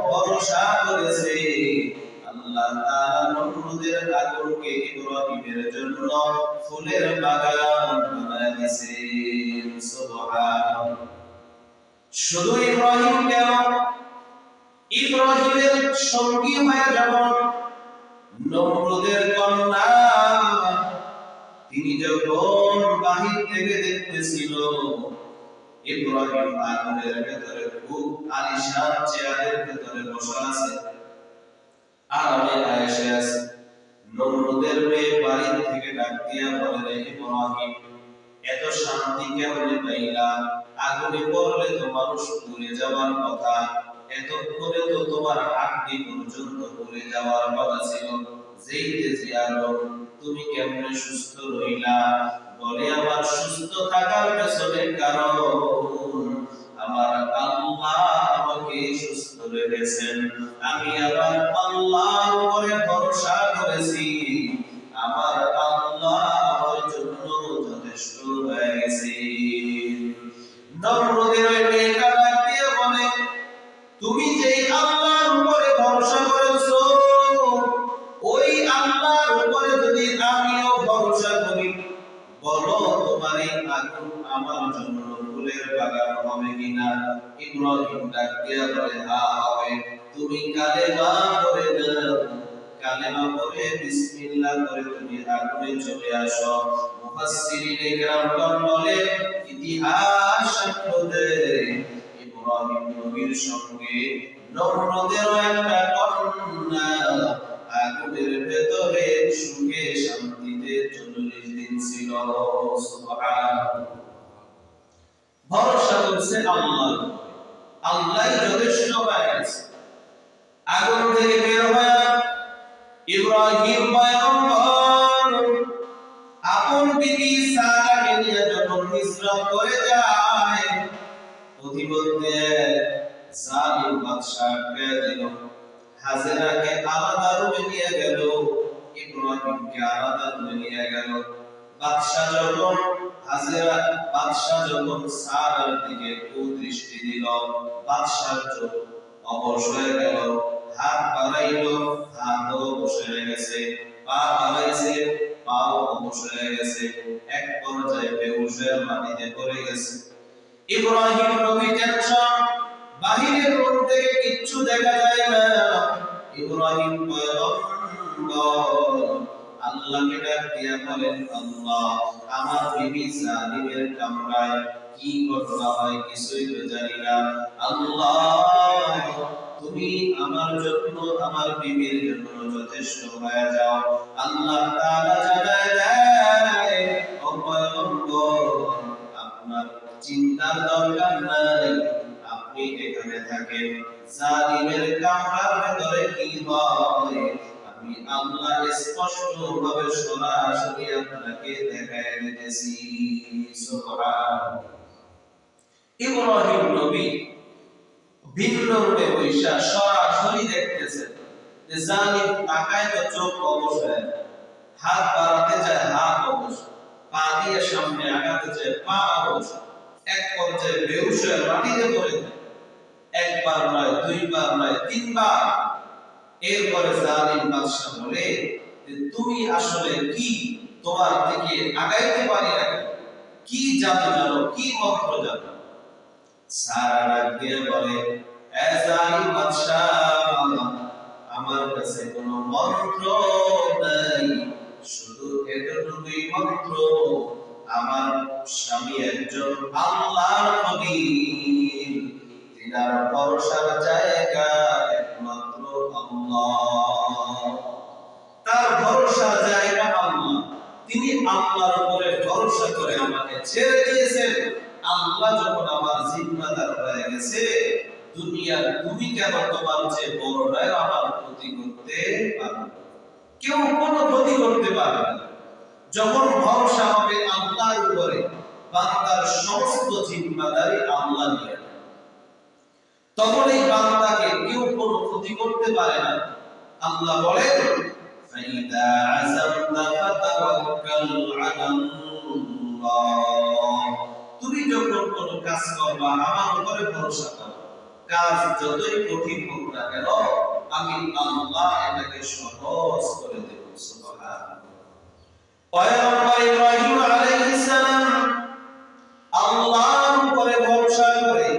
ভরসা করেছে, আল্লাহ তাআলা নমরুদের আগুনকে ইব্রাহিমের জন্য ফুলের বাগান বানায় দিয়েছেন। সুবহানাল্লাহ। শুধু ইব্রাহিম কেন, ইব্রাহিমের সঙ্গী হয়ে যখন নমরুদের কন্যা, তিনি যখন বাহির থেকে দেখতেছিল ইব্রাহিম আগুনের ভেতরে খুব আলিশান চেয়ারের ভেতরে বসা আছে, আরামে আয়েশে আছে, নমরুদের মেয়ে বাড়ি থেকে ডাক দিয়া বলে, ইব্রাহিম এত শান্তি কেমনে পাইলা? আগুনে পড়লে তো মানুষ পুড়ে যাওয়ার কথা, এতক্ষণে তো তোমার হাড্ডি পর্যন্ত পুড়ে যাওয়ার কথা ছিল, যেইতে যে আগুন, তুমি কেমনে সুস্থ রইলা? বলে, আমার সুস্থ থাকার পেছনে কারণ আমার আল্লাহ আমাকে সুস্থ রেখেছেন। আমি আমার আল্লাহর উপরে ভরসা করেছি, আমার আল্লাহ আমার জন্য যথেষ্ট হয়ে গেছে। নমরুদের ওই মেয়েটা ডাক দিয়ে বলে, তুমি যেই আল্লাহর উপরে ভরসা করেছো, ওই আল্লাহর উপরে যদি আমিও ভরসা করি, বলো তোমার এই আগুন আমার জন্য ফুলের বাগান হবে কিনা? ইব্রাহিম ডাক দিয়া বলে, হ্যাঁ হবে। তুমি কালেমা পড়ে দাও, কালেমা পড়ে বিসমিল্লাহ করে তুমি আগুনে চলে আসো। মুফাসসিরিনে কেরামগণ বলে, ইতিহাস সাক্ষ্য দেয় ইব্রাহিম নবীর সঙ্গে নমরুদের একটা কন্যা আগুনের ভেতরে সুখে শান্তিতে 40 দিন ছিল। সুবহানাল্লাহ। ভরসা করছে আল্লাহ, আল্লাহই যথেষ্ট হয়ে গেছে। আগুন থেকে বের হয়ে ইব্রাহিম পয়গম্বর আপন বিবি সারাকে নিয়ে যখন হিজরত করে যায়, প্রতিমধ্যে জালিম বাদশা কে দিল, হাজেরাকে আলাদা রুমে নিয়ে গেল, ইব্রাহিমকে আলাদা রুমে নিয়ে গেল। বাদশা যখন সারার দিকে কুদৃষ্টি দিল, বাদশার চোখ অবশ হয়ে গেল, হাত বাড়াইলো, হাতও অবশ হয়ে গেছে, পা বাড়াইছে, পাও অবশ হয়ে গেছে, এক পর্যায়ে বেহুশ হয়ে মাটিতে পড়ে গেছে। ইব্রাহিম নবী টেনশন, বাহিরের রূপ থেকে কিচ্ছু দেখা যায় না। ইব্রাহিম পয়গম্বর আল্লাহকে ডাক দিয়া বলেন, আল্লাহ আমার বিবি জালিমের কামরায় কি ঘটনা হয় কিছুই তো জানি না, আল্লাহ তুমি আমার জন্য আমার বিবির জন্য যথেষ্ট হয়ে যাও। আল্লাহ তাআলা জানায় দেয়, ও পয়গম্বর আপনার চিন্তার দরকার নাই, আপনি এখানে থাকেন, জালিমের কামরার ভেতরে কি হয় আমি আল্লাহ স্পষ্ট ভাবে সরাসরি আপনাকে দেখায় দিতেছি। সুবহানাল্লাহ। ইব্রাহিম নবী ভিন্ন রূপে বৈশা সরাসরি দেখতেছেন যে জালিম তাকায় তো চোখ অবশ হয়ে যায়, হাত বাড়াতে চায় হাত অবশ, পা দিয়ে সামনে আগাতে চায় পা অবশ, এক পর্যায়ে বেহুশ হয়ে মাটিতে পড়ে যায়। একবার নয়, দুইবার নয়, তিনবার। এরপরে জালিম বাদশা বলে যে তুমি আসলে কি, তোমার দিকে আগাইতে পারি না, কি জাদু জানো, কি মন্ত্র জানো? সারা ডাক দিয়ে বলে, এ জালিম বাদশা, আমার কাছে কোনো মন্ত্র নাই, শুধু এতটুকুই মন্ত্র, আমার স্বামী একজন আল্লাহর নবী, তিনার ভরসার জায়গা একমাত্র আল্লাহ, তার ভরসার জায়গা আল্লাহ। তিনি আল্লাহর উপরে ভরসা করে আমাকে ছেড়ে দিয়েছেন। আল্লাহ যখন আমার জিম্মাদার হয়ে গেছে, দুনিয়ার তুমি কেন তোমার যে বড়রাই আমার ক্ষতি করতে পারবে? কেউ কোনো ক্ষতি করতে পারবে না। যখন ভরসা হবে আল্লাহর উপরে, বান্দার সমস্ত জিম্মাদারি আল্লাহ নিয়ে নেয়, তখন এই বান্দাকে কেউ কোনো ক্ষতি করতে পারে না। আল্লাহ বলেন, فَإِذَا عَزَمْتَ فَتَوَكَّلْ عَلَى اللَّهِ, তুমি যখন কোনো কাজ করবা আমার উপরে ভরসা করো। কাজ যতই কঠিন হোক না কেন, আমি আল্লাহ এটাকে সহজ করে দেব। সুবহানাল্লাহ। পয়গম্বর ইব্রাহিম আলাইহিস সালাম আল্লাহর উপরে ভরসা করে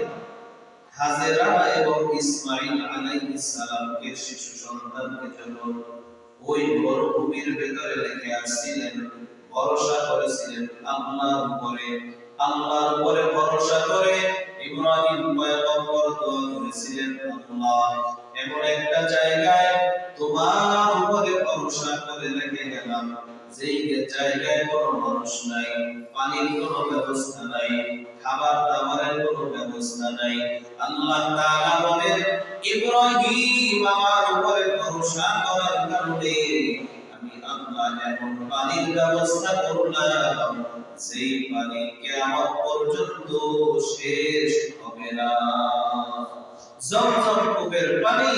হাজেরা এবং ইসমাঈল আলাইহিস সালামকে, শিশু সন্তানকে যখন ওই মরুভূমির ভেতরে রেখে আসছিলেন, ভরসা করেছিলেন আল্লাহর উপরে। আল্লাহর উপরে ভরসা করে ইব্রাহিম পয়গম্বর দোয়া করেছিলেন, আল্লাহ এমন একটা জায়গায় তোমার উপরে ভরসা করে রেখে গেলাম, যেই জায়গায় কোনো মানুষ নাই, পানির কোনো ব্যবস্থা নাই, খাবার দাবারের কোনো ব্যবস্থা নাই। আল্লাহ তাআলা বলেন, ইব্রাহিম আমার উপরে ভরসা করার কারণে আমি আল্লাহ এমন পানির ব্যবস্থা করলাম, সেই পানি কিয়ামত পর্যন্ত শেষ হবে না। জমজম কূপের পানি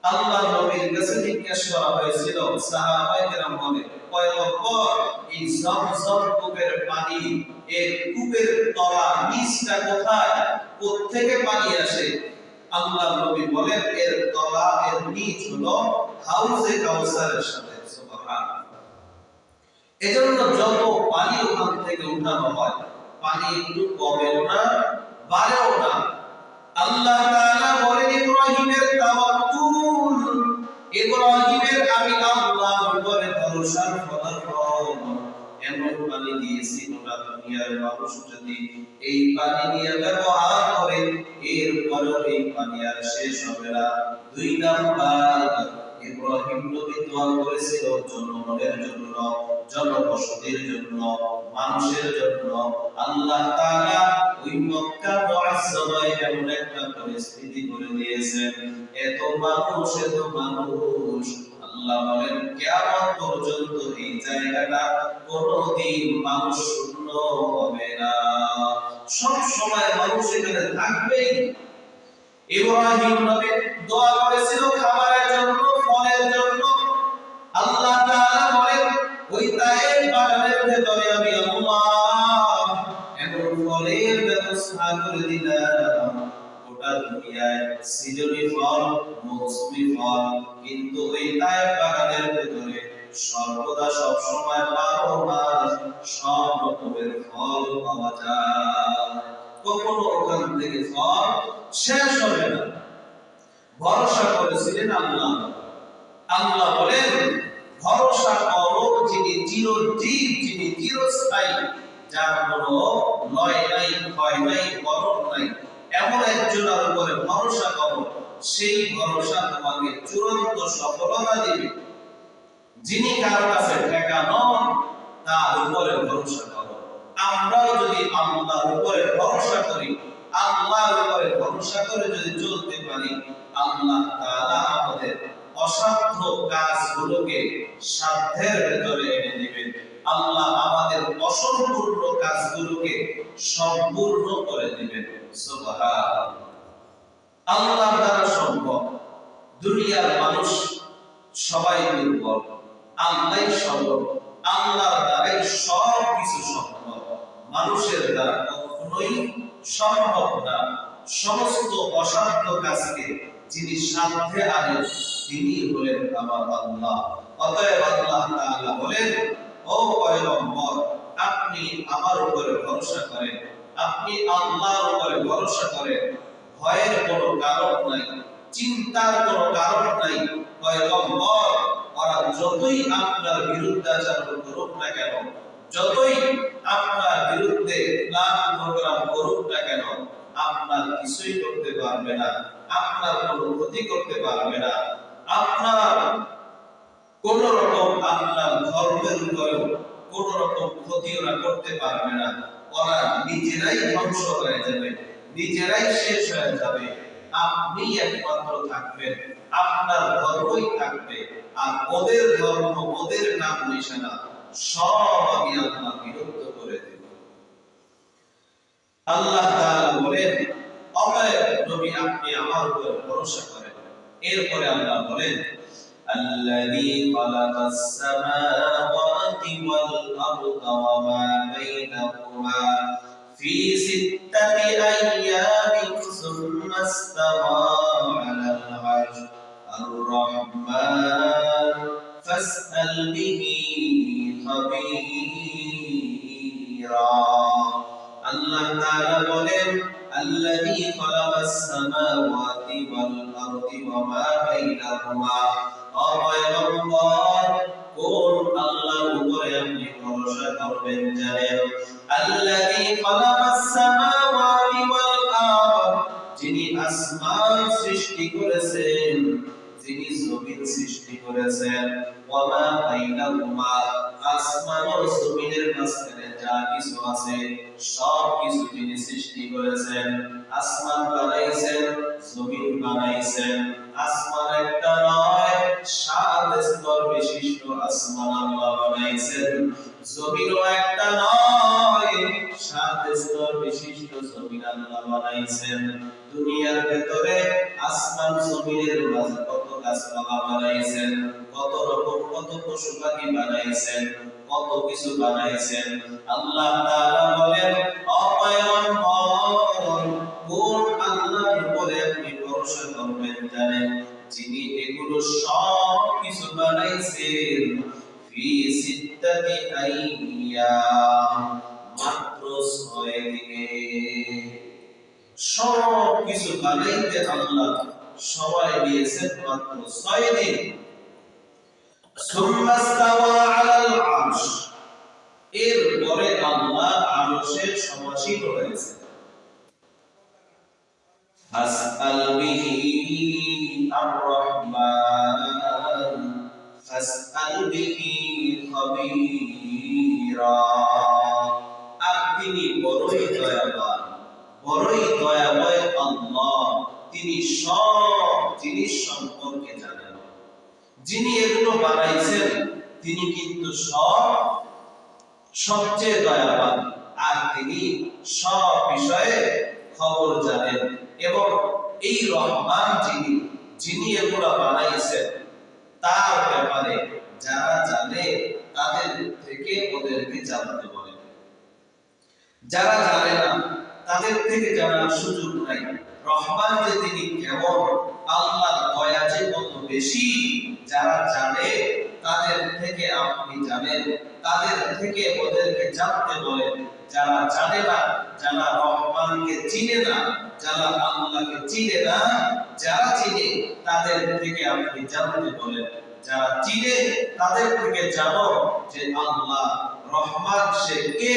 আল্লাহ নবীর কাছে জিজ্ঞাসা করা হয়েছিল, সাহাবায়ে কেরাম বলে, পয়গম্বর এই জমজম কূপের পানি, এই কূপের তলা নিচটা কোথায়, কোত্থেকে পানি আসে? আল্লাহ নবী বলেন, এর তলা, এর নিচ হলো হাউজে কাউসারের সাথে। সুবহানাল্লাহ। এজন্য যত পানি ওখান থেকে উঠানো হয়, পানি একটু কমেও না, বাড়েও না। আল্লাহ তাআলা বলেন, ইব্রাহিমের তাওয়াক্কুল, ইব্রাহিমের আমি আল্লাহর উপরে ভরসার ফলাফল এমন পানি দিয়েছি, গোটা দুনিয়ার মানুষ যদি এই পানি নিয়ে ব্যবহার করে, এরপরেও এই পানি আর শেষ হবে না। 2 নাম্বার, ইব্রাহিম নবী দোয়া করেছিল জনগণের জন্য, জনবসতির জন্য, মানুষের জন্য। আল্লাহ তাআলা ওই মক্কা মুআজ্জামায় এমন একটা পরিস্থিতি করে দিয়েছেন, এত মানুষ, এত মানুষ, আল্লাহ বলেন কিয়ামত পর্যন্ত এই জায়গাটা কোনদিন মানুষ শূন্য হবে না, সব সময় মানুষ এখানে থাকবেই। ইব্রাহিম নবী দোয়া করেছিল খাবারের জন্য, ফলের জন্য। আল্লাহ তাআলা বলেন, ওই তায়েব বাগানের ভেতরে আমি আল্লাহ এমন ফলের ব্যবস্থা করে দিলাম, গোটা দুনিয়ায় সিজনি ফল, মৌসুমি ফল, কিন্তু ওই তায়েব বাগানের ভেতরে সর্বদা সব সময় 12 মাস সব রকমের ফল পাওয়া যায়, কখনো ওখান থেকে ফল শেষ হবে না। ভরসা করেছিলেন আল্লাহ। আল্লাহ বলেন, ভরসা করো যিনি চিরজীব, যিনি চিরস্থায়ী, যার কোনো লয় নাই, ক্ষয় নাই, মরণ নাই, এমন একজনের উপরে ভরসা করো, সেই ভরসা তোমাকে চূড়ান্ত সফলতা দিবে। যিনি কারো কাছে ঠেকা নন, তার উপরে ভরসা করো। আমরাও যদি আল্লাহর উপরে ভরসা করি, আল্লাহর উপরে ভরসা করে যদি চলতে পারি, আল্লাহ তাআলা আমাদের অসাধ্য কাজগুলোকে সাধ্যের ভেতরে এনে দিবেন। আল্লাহ আমাদের অসম্পূর্ণ কাজগুলোকে সম্পূর্ণ করে দিবেন। সুবহানাল্লাহ। আল্লাহর দ্বারা সম্ভব। দুনিয়ার মানুষ সবাই দুর্বল, আল্লাহই সবল। আল্লাহর দ্বারাই সব কিছু সম্ভব, মানুষের দ্বারা কখনোই সম্ভব না। সমস্ত অসাধ্য কাজকে যিনি সাধ্যে আনেন, তিনি হলেন আমার আল্লাহ। অতএব আল্লাহ তাআলা বলেন, ও পয়গম্বর, আপনি আমার উপরে ভরসা করেন, আপনি আল্লাহর উপরে ভরসা করেন, ভয়ের কোনো কারণ নাই, চিন্তার কোনো কারণ নাই। পয়গম্বর, ওরা যতই আপনার বিরুদ্ধাচারণ করুক না কেন, যতই আপনার বিরুদ্ধে প্ল্যান প্রোগ্রাম করুক না কেন, আপনার কিছুই করতে পারবে না, আপনার কোনো ক্ষতি করতে পারবে না, আপনার কোন রকম আপনার ধর্মের উপরে কোন রকম ক্ষতি ওরা করতে পারবে না। ওরা নিজেরাই ধ্বংস হয়ে যাবে, নিজেরাই শেষ হয়ে যাবে। আপনি একমাত্র থাকবেন, আপনার ধর্মই থাকবে, আর ওদের ধর্ম, ওদের নাম নিশানা সব আমি আল্লাহ বিরুদ্ধ করে দেব। আল্লাহ তাআলা বলেন, অতএব নবী আপনি আমার উপর ভরসা করেন। এরপরে আল্লাহ বলেন, الذي خلق السماوات والأرض وما بينهما في 6 أيام ثم استوى على العرش الرحمن فاسأل به خبيرا। আল্লাহ তাআলা বলেন, الذي خلق السماوات والأرض وما بينهما। কোন আল্লাহর উপরে আপনি ভরসা করবেন জানেন? الذي خلق السماوات والأرض, যিনি আসমান সৃষ্টি করেছেন, যিনি জমিন সৃষ্টি করেছেন, ওয়ামা বাইনাহুমা, আসমান ও জমিনের মাঝখানে যা কিছু আছে সব কিছু যিনি সৃষ্টি করেছেন। আসমান বানাইছেন, জমিন বানাইছেন। আসমান একটা নয়, 7 স্তর বিশিষ্ট আসমান আল্লাহ বানাইছেন। জমিনও একটা নয়, 7 স্তর বিশিষ্ট জমিন আল্লাহ বানাইছেন। দুনিয়ার ভেতরে আসমান জমিনের মাঝে কত গাছপালা বানাইছেন, কত রকম কত পশু পাখি বানাইছেন, কত কিছু বানাইছেন। আল্লাহ তাআলা বলেন, অপয়ম্বর, কোন আল্লাহর উপরে আপনি ভরসা করবেন জানেন? যিনি এগুলো সব কিছু বানাইছেন ফি 6 আইয়াম, মাত্র 6 দিনে। সব কিছু বানাইতে আল্লাহ সময় দিয়েছেন মাত্র 6 দিন। সুম্মা ইস্তাওয়া আলাল আরশ, এরপরে আল্লাহ আরশে সমাসীন হয়েছে। ফাসআল বিহি আর-রহমান ফাসআল বিহি খাবীরা। আর তিনি বড়ই দয়াবান, বড়ই দয়াময় আল্লাহ, তিনি সব জিনিস সম্পর্কে জানেন। যিনি এগুলো বানাইছেন তিনি কিন্তু সবচেয়ে দয়াবান, আর তিনি সব বিষয়ে খবর জানেন। এবং এই রহমান যিনি এগুলো বানাইছেন, তার ব্যাপারে যারা জানে তাদের থেকে ওদেরকে জানতে বলেন, যারা জানে না তাদের থেকে জানার সুযোগ নাই। রহমান যে তিনি কেমন, আল্লাহর দয়া যে কত বেশি, যারা জানে তাদের থেকে আপনি জানেন, তাদের থেকে ওদেরকে জানতে বলেন। যারা জানে না, যারা রহমানকে চিনে না, যারা আল্লাহকে চিনে না, যারা চিনে তাদের থেকে আপনি জানতে বলেন। যারা চিনে তাদের থেকে জানো যে আল্লাহ রহমান সে কে,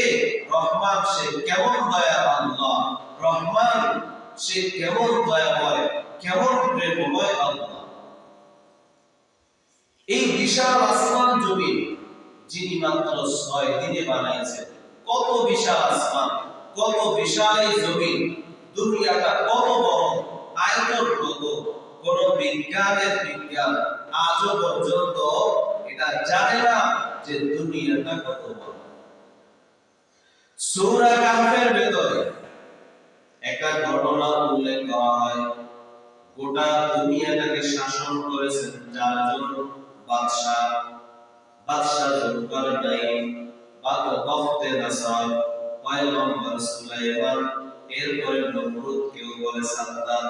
রহমান সে কেমন দয়া আল্লাহ, রহমান সে কেমন দয়াময়, কেমন প্রেমময় আল্লাহ। এই বিশাল আসমান জমিন যিনি মাত্র 6 দিনে বানাইছেন, কত বিশাল আসমান, কত বিশাল এই জমিন, দুনিয়াটা কত বড়, আয়তন কত, কোন বিজ্ঞানের বিজ্ঞান আজও পর্যন্ত এটা জানে না যে দুনিয়াটা কত বড়। সূরা কাহফের ভিতরে একটা ঘটনা উল্লেখ করা হয়। গোটা দুনিয়াটাকে শাসন করেছেন 4 জন বাদশা, বাদশা জুলকারনাইন, বাগদতে নাসার, পয়গম্বর সুলাইমান, এরপরে নমরুদ, কেউ বলে সাদ্দাত।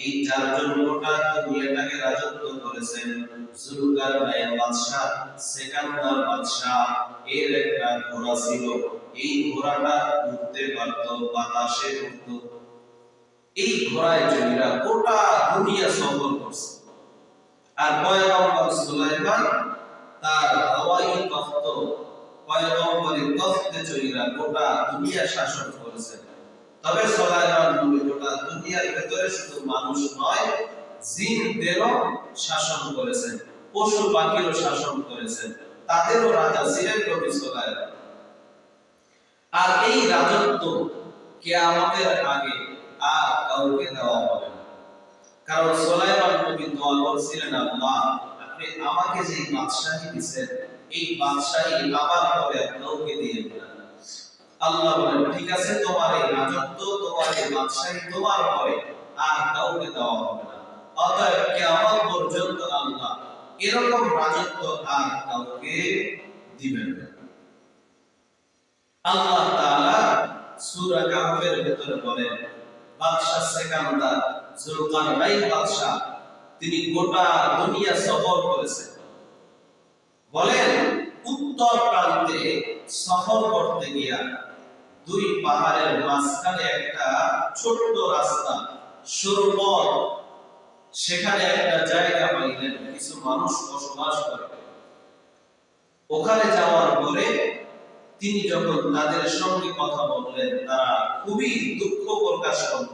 এই 4 জন গোটা দুনিয়াটাকে রাজত্ব করেছেন। জুলকারনাইন বাদশা, সেকান্দার বাদশা, এর একটা ঘোড়া ছিল। এই ঘোড়াটা উড়তে পারত, বাতাসে উড়ত। এই ঘোড়ায় চড়িরা গোটা দুনিয়া সফর করছে। আর পয়গম্বর সুলাইমান তার হাওয়াই তখ্ত পয়গম্বরের তথ্যে চইরা গোটা দুনিয়া শাসন করেছেন। তবে সুলাইমান নবী গোটা দুনিয়ার ভিতরে শুধু মানুষ নয়, জিনদেরও শাসন করেছেন, পশু পাখিরও শাসন করেছেন, তাদেরও রাজা ছিলেন নবী সুলাইমান। আর এই রাজত্ব কিয়ামতের আগে আর কাউকে দেওয়া হবে না। কারণ সুলাইমান নবী দোয়া করেছিলেন, আল্লাহ আপনি আমাকে যে বাদশাহী দিয়েছেন, এই বাদশাহী আমার পরে কাউকে দিয়ে দিন। আল্লাহ বলেন, ঠিক আছে, তোমার এই রাজত্ব, তোমার এই বাদশাহী তোমার পরে আর কাউকে দেওয়া হবে না। অতএব কিয়ামত পর্যন্ত আল্লাহ এরকম রাজত্ব আর কাউকে দিবেন না। আল্লাহ তাআলা সূরা কাহফের ভিতরে বলেন, বাদশা সেকান্দার জুলকারনাইন বাদশা তিনি গোটা দুনিয়া সফর করেছেন। বলেন, উত্তর প্রান্তে সফর করতে গিয়া দুই পাহাড়ের মাঝখানে একটা ছোট্ট রাস্তা, সরু পথ, সেখানে একটা জায়গা পাইলেন, কিছু মানুষ বসবাস করে। ওখানে যাওয়ার পরে তিনি যখন তাদের সঙ্গে কথা বললেন, তারা খুবই দুঃখ প্রকাশ করল।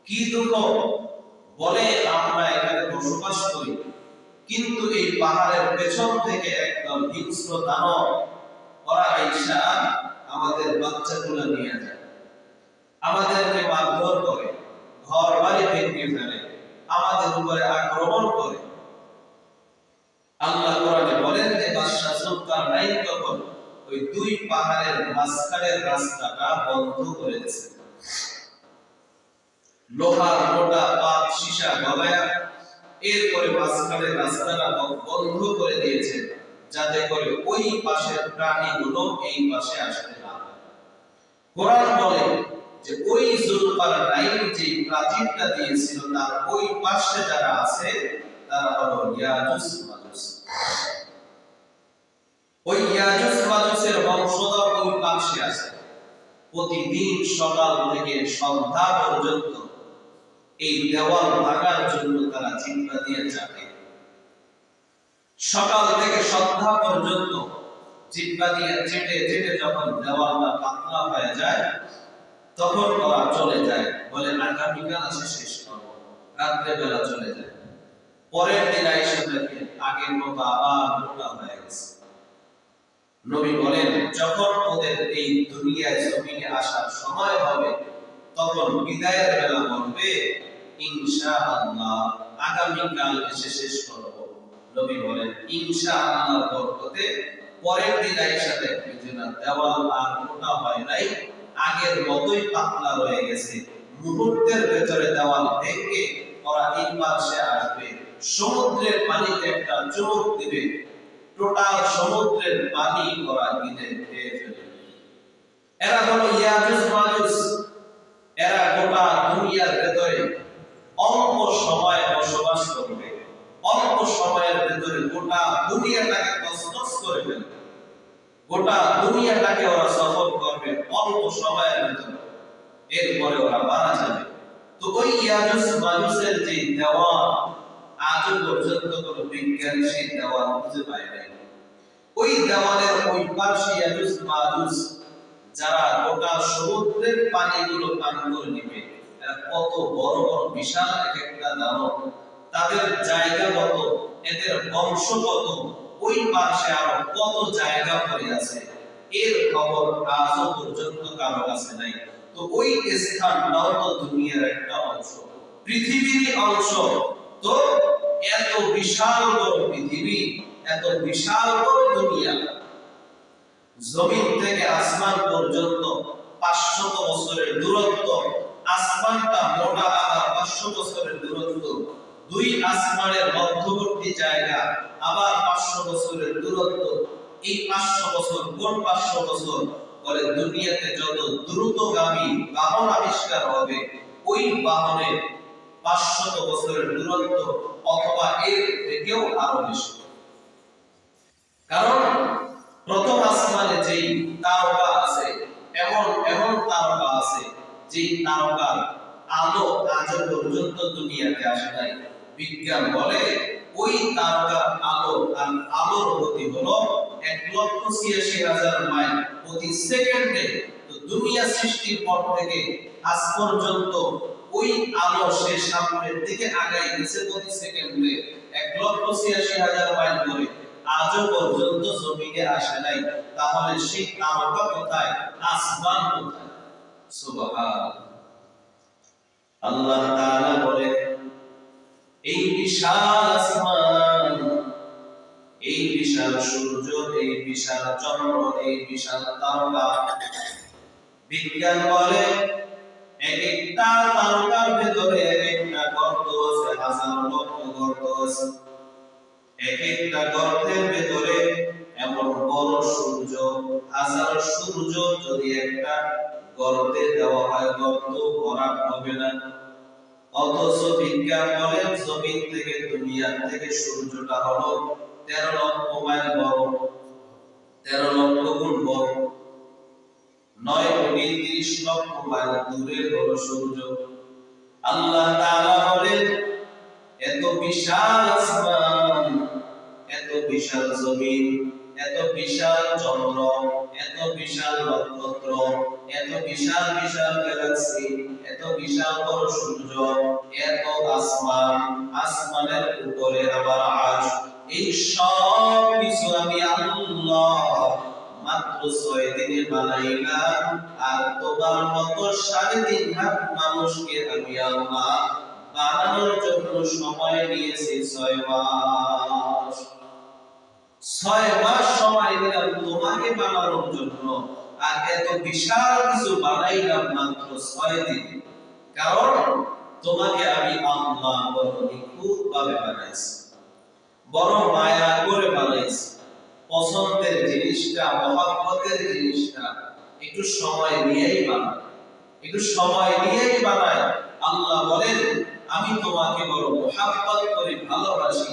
কি দুঃখ? বলে, আমরা এখানে বসবাস করি, কিন্তু এই পাহাড়ের পেছন থেকে একদম হিংস্র দানব ওরা আইসা আমাদের বাচ্চাগুলো নিয়ে যায়, আমাদেরকে মারধর করে, ঘর বাড়ি ভেঙে ফেলে, আমাদের উপরে আক্রমণ করে। আল্লাহ কোরআনে বলেন যে বাদশা জুলকারনাইন তখন ওই দুই পাহাড়ের মাঝখানের রাস্তাটা বন্ধ করে দিয়েছে, লোহার মোটা পাত সীসা গলায়া এরপরে মাঝখানের রাস্তাটা বন্ধ করে দিয়েছে, যাতে করে ওই পাশের প্রাণীগুলো এই পাশে আসতে না পারে। কোরআন বলে যে ওই জুলকারনাইন যে প্রাচীরটা দিয়েছিল, তার ওই পাশে যারা আছে তারা হলো ইয়াজুজ মাজুজ। ওই ইয়াজুজ মাজুজের বংশধর ওই পাশে আছে। প্রতিদিন সকাল থেকে সন্ধ্যা পর্যন্ত এই দেওয়াল ভাঙার জন্য তারা চিন্তা দিয়ে চাপে। সকাল থেকে সন্ধ্যা পর্যন্ত জিহ্বা দিয়ে চেটে চেটে যখন দেওয়ালটা পাতলা হয়ে যায়, তখন ওরা চলে যায়, বলে আগামীকাল আসে শেষ করবো, রাত্রে বেলা চলে যায়। পরের দিন আইসা দেখে আগের মতো আবার মোটা হয়ে গেছে। নবী বলেন, যখন ওদের এই দুনিয়ায় জমিনে আসার সময় হবে, তখন বিদায়ের বেলা বলবে, ইনশাআল্লাহ আগামীকাল এসে শেষ করব। নবী বলেন, ইনশাআল্লাহর বরকতে পরের দিন আইসা দেখবে যে না, দেওয়াল আর মোটা হয় নাই, আগের মতোই পাতলা রয়ে গেছে। মুহূর্তের ভেতরে দেওয়াল ভেঙে ওরা এই পাশে আসবে, সমুদ্রের পানিতে একটা চুমুক দিবে, টোটাল সমুদ্রের পানি ওরা গিলে খেয়ে ফেলবে। এরা হলো ইয়াজুজ মাজুজ। এরা গোটা দুনিয়ার ভেতরে অল্প সময় বসবাস করবে, অল্প সময়ের ভেতরে গোটা দুনিয়াটাকে তছনছ করে ফেলবে, গোটা দুনিয়াটাকে ওরা সফর করবে অল্প সময়ের ভেতরে, এরপরে ওরা মারা যাবে। তো ওই ইয়াজুজ মাজুজের যে দেওয়াল, আজও পর্যন্ত কোনো বিজ্ঞানী সেই দেওয়াল খুঁজে পায় নাই। ওই দেওয়ালের ওই পাশে ইয়াজুজ মাজুজ যারা গোটা সমুদ্রের পানিগুলো পান করে নেবে, এরা কত বড় বড় বিশাল এক একটা দানব, তাদের জায়গা কত, এদের বংশ কত, ওই পাশে আরো কত জায়গা পড়ে আছে, এর খবর আজও পর্যন্ত কারো কাছে নাই। তো ওই স্থানটাও তো দুনিয়ার একটা অংশ, পৃথিবীর অংশ। তো এত বিশাল বড় পৃথিবী, এত বিশাল বড় দুনিয়া, জমিন থেকে আসমান পর্যন্ত 500 বছরের দূরত্ব, আসমানটা মোটা আবার 500 বছরের দূরত্ব, দুই আসমানের মধ্যবর্তী জায়গা আবার 500 বছরের দূরত্ব। এই 500 বছর, কোন 500 বছর? বলে দুনিয়াতে যত দ্রুতগামী বাহন আবিষ্কার হবে, ওই বাহনের 500 বছরের দূরত্ব অথবা এর থেকেও আরো বেশি। কারণ প্রথম আসমানে যেই তারকা আছে, এমন এমন তারকা আছে যেই তারকার আলো আজও পর্যন্ত দুনিয়াতে আসে নাই। বিজ্ঞান বলে ওই তারকার আলো আর আলোর গতি হলো 1,86,000 মাইল প্রতি সেকেন্ডে। তো দুনিয়া সৃষ্টির পর থেকে আজ পর্যন্ত ওই আলো সে সামনের দিকে আগায় গেছে প্রতি সেকেন্ডে 1,86,000 মাইল করে, আজও পর্যন্ত জমিনে আসে নাই। তাহলে সেই তারকা কোথায়, আসমান কোথায়? সুবহানাল্লাহ। আল্লাহ তাআলা বলেন, এই বিশাল আসমান, এই বিশাল সূর্য, এই বিশাল চন্দ্র, এই বিশাল তারকা, বিজ্ঞান বলে এক একটা তারকার ভেতরে এক একটা গর্ত আছে, হাজার লক্ষ গর্ত আছে। এক একটা গর্তের ভেতরে এমন বড় সূর্য, হাজার সূর্য যদি একটা গর্তে দেওয়া হয়, গর্ত ভরাট হবে না। অথচ বিজ্ঞান বলে জমিন থেকে, দুনিয়া থেকে সূর্যটা হলো 13 লক্ষ মাইল বড়, 13 লক্ষ গুণ বড়, 9 কোটি 30 লক্ষ মাইল দূরে বড় সূর্য। আল্লাহ তাআলা বলেন, এত বিশাল আসমান, এত বিশাল জমিন, এত বিশাল চন্দ্র, এত বিশাল নক্ষত্র, এত বিশাল বিশাল গ্যালাক্সি, এত বিশাল বড় সূর্য, এত আসমান, আসমানের উপরে আমার আরশ, এই সব কিছু আমি আল্লাহ মাত্র 6 দিনে বানাইলাম। আর তোমার মতো 3.5 লাখ মানুষকে আমি আল্লাহ বানানোর জন্য সময় নিয়েছি 6 মাস। 6 মাস সময় দিলাম তোমাকে বানানোর জন্য, আর এত বিশাল কিছু বানাইলাম মাত্র 6 দিনে। কারণ তোমাকে আমি আল্লাহ বড় নিখুঁত ভাবে বানাইছি, বড় মায়া করে বানাইছি। পছন্দের জিনিসটা, মহব্বতের জিনিসটা একটু সময় নিয়েই বানাই, একটু সময় নিয়েই বানাই। আল্লাহ বলেন, আমি তোমাকে বড় মহব্বত করি, ভালোবাসি,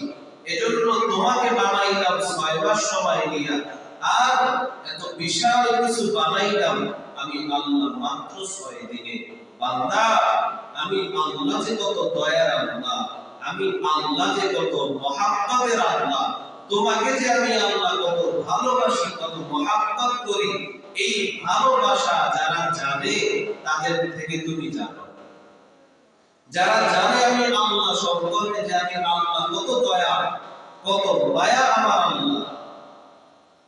এজন্য তোমাকে বানাইলাম 6 মাস সময় নিয়ে। আর এত বিশাল কিছু বানাইলাম আমি আল্লাহ মাত্র 6 দিনে। বান্দা, আমি আল্লাহ যে কত দয়ার আল্লাহ, আমি আল্লাহ যে কত মহব্বতের আল্লাহ, তোমাকে যে আমি আল্লাহ কত ভালোবাসি, কত মহব্বত করি, এই ভালোবাসা যারা জানে তাদের থেকে তুমি জানো। যারা জানে আমি আল্লাহ সম্পর্কে, যে আমি আল্লাহ কত দয়া, কত মায়া আমার আল্লাহ।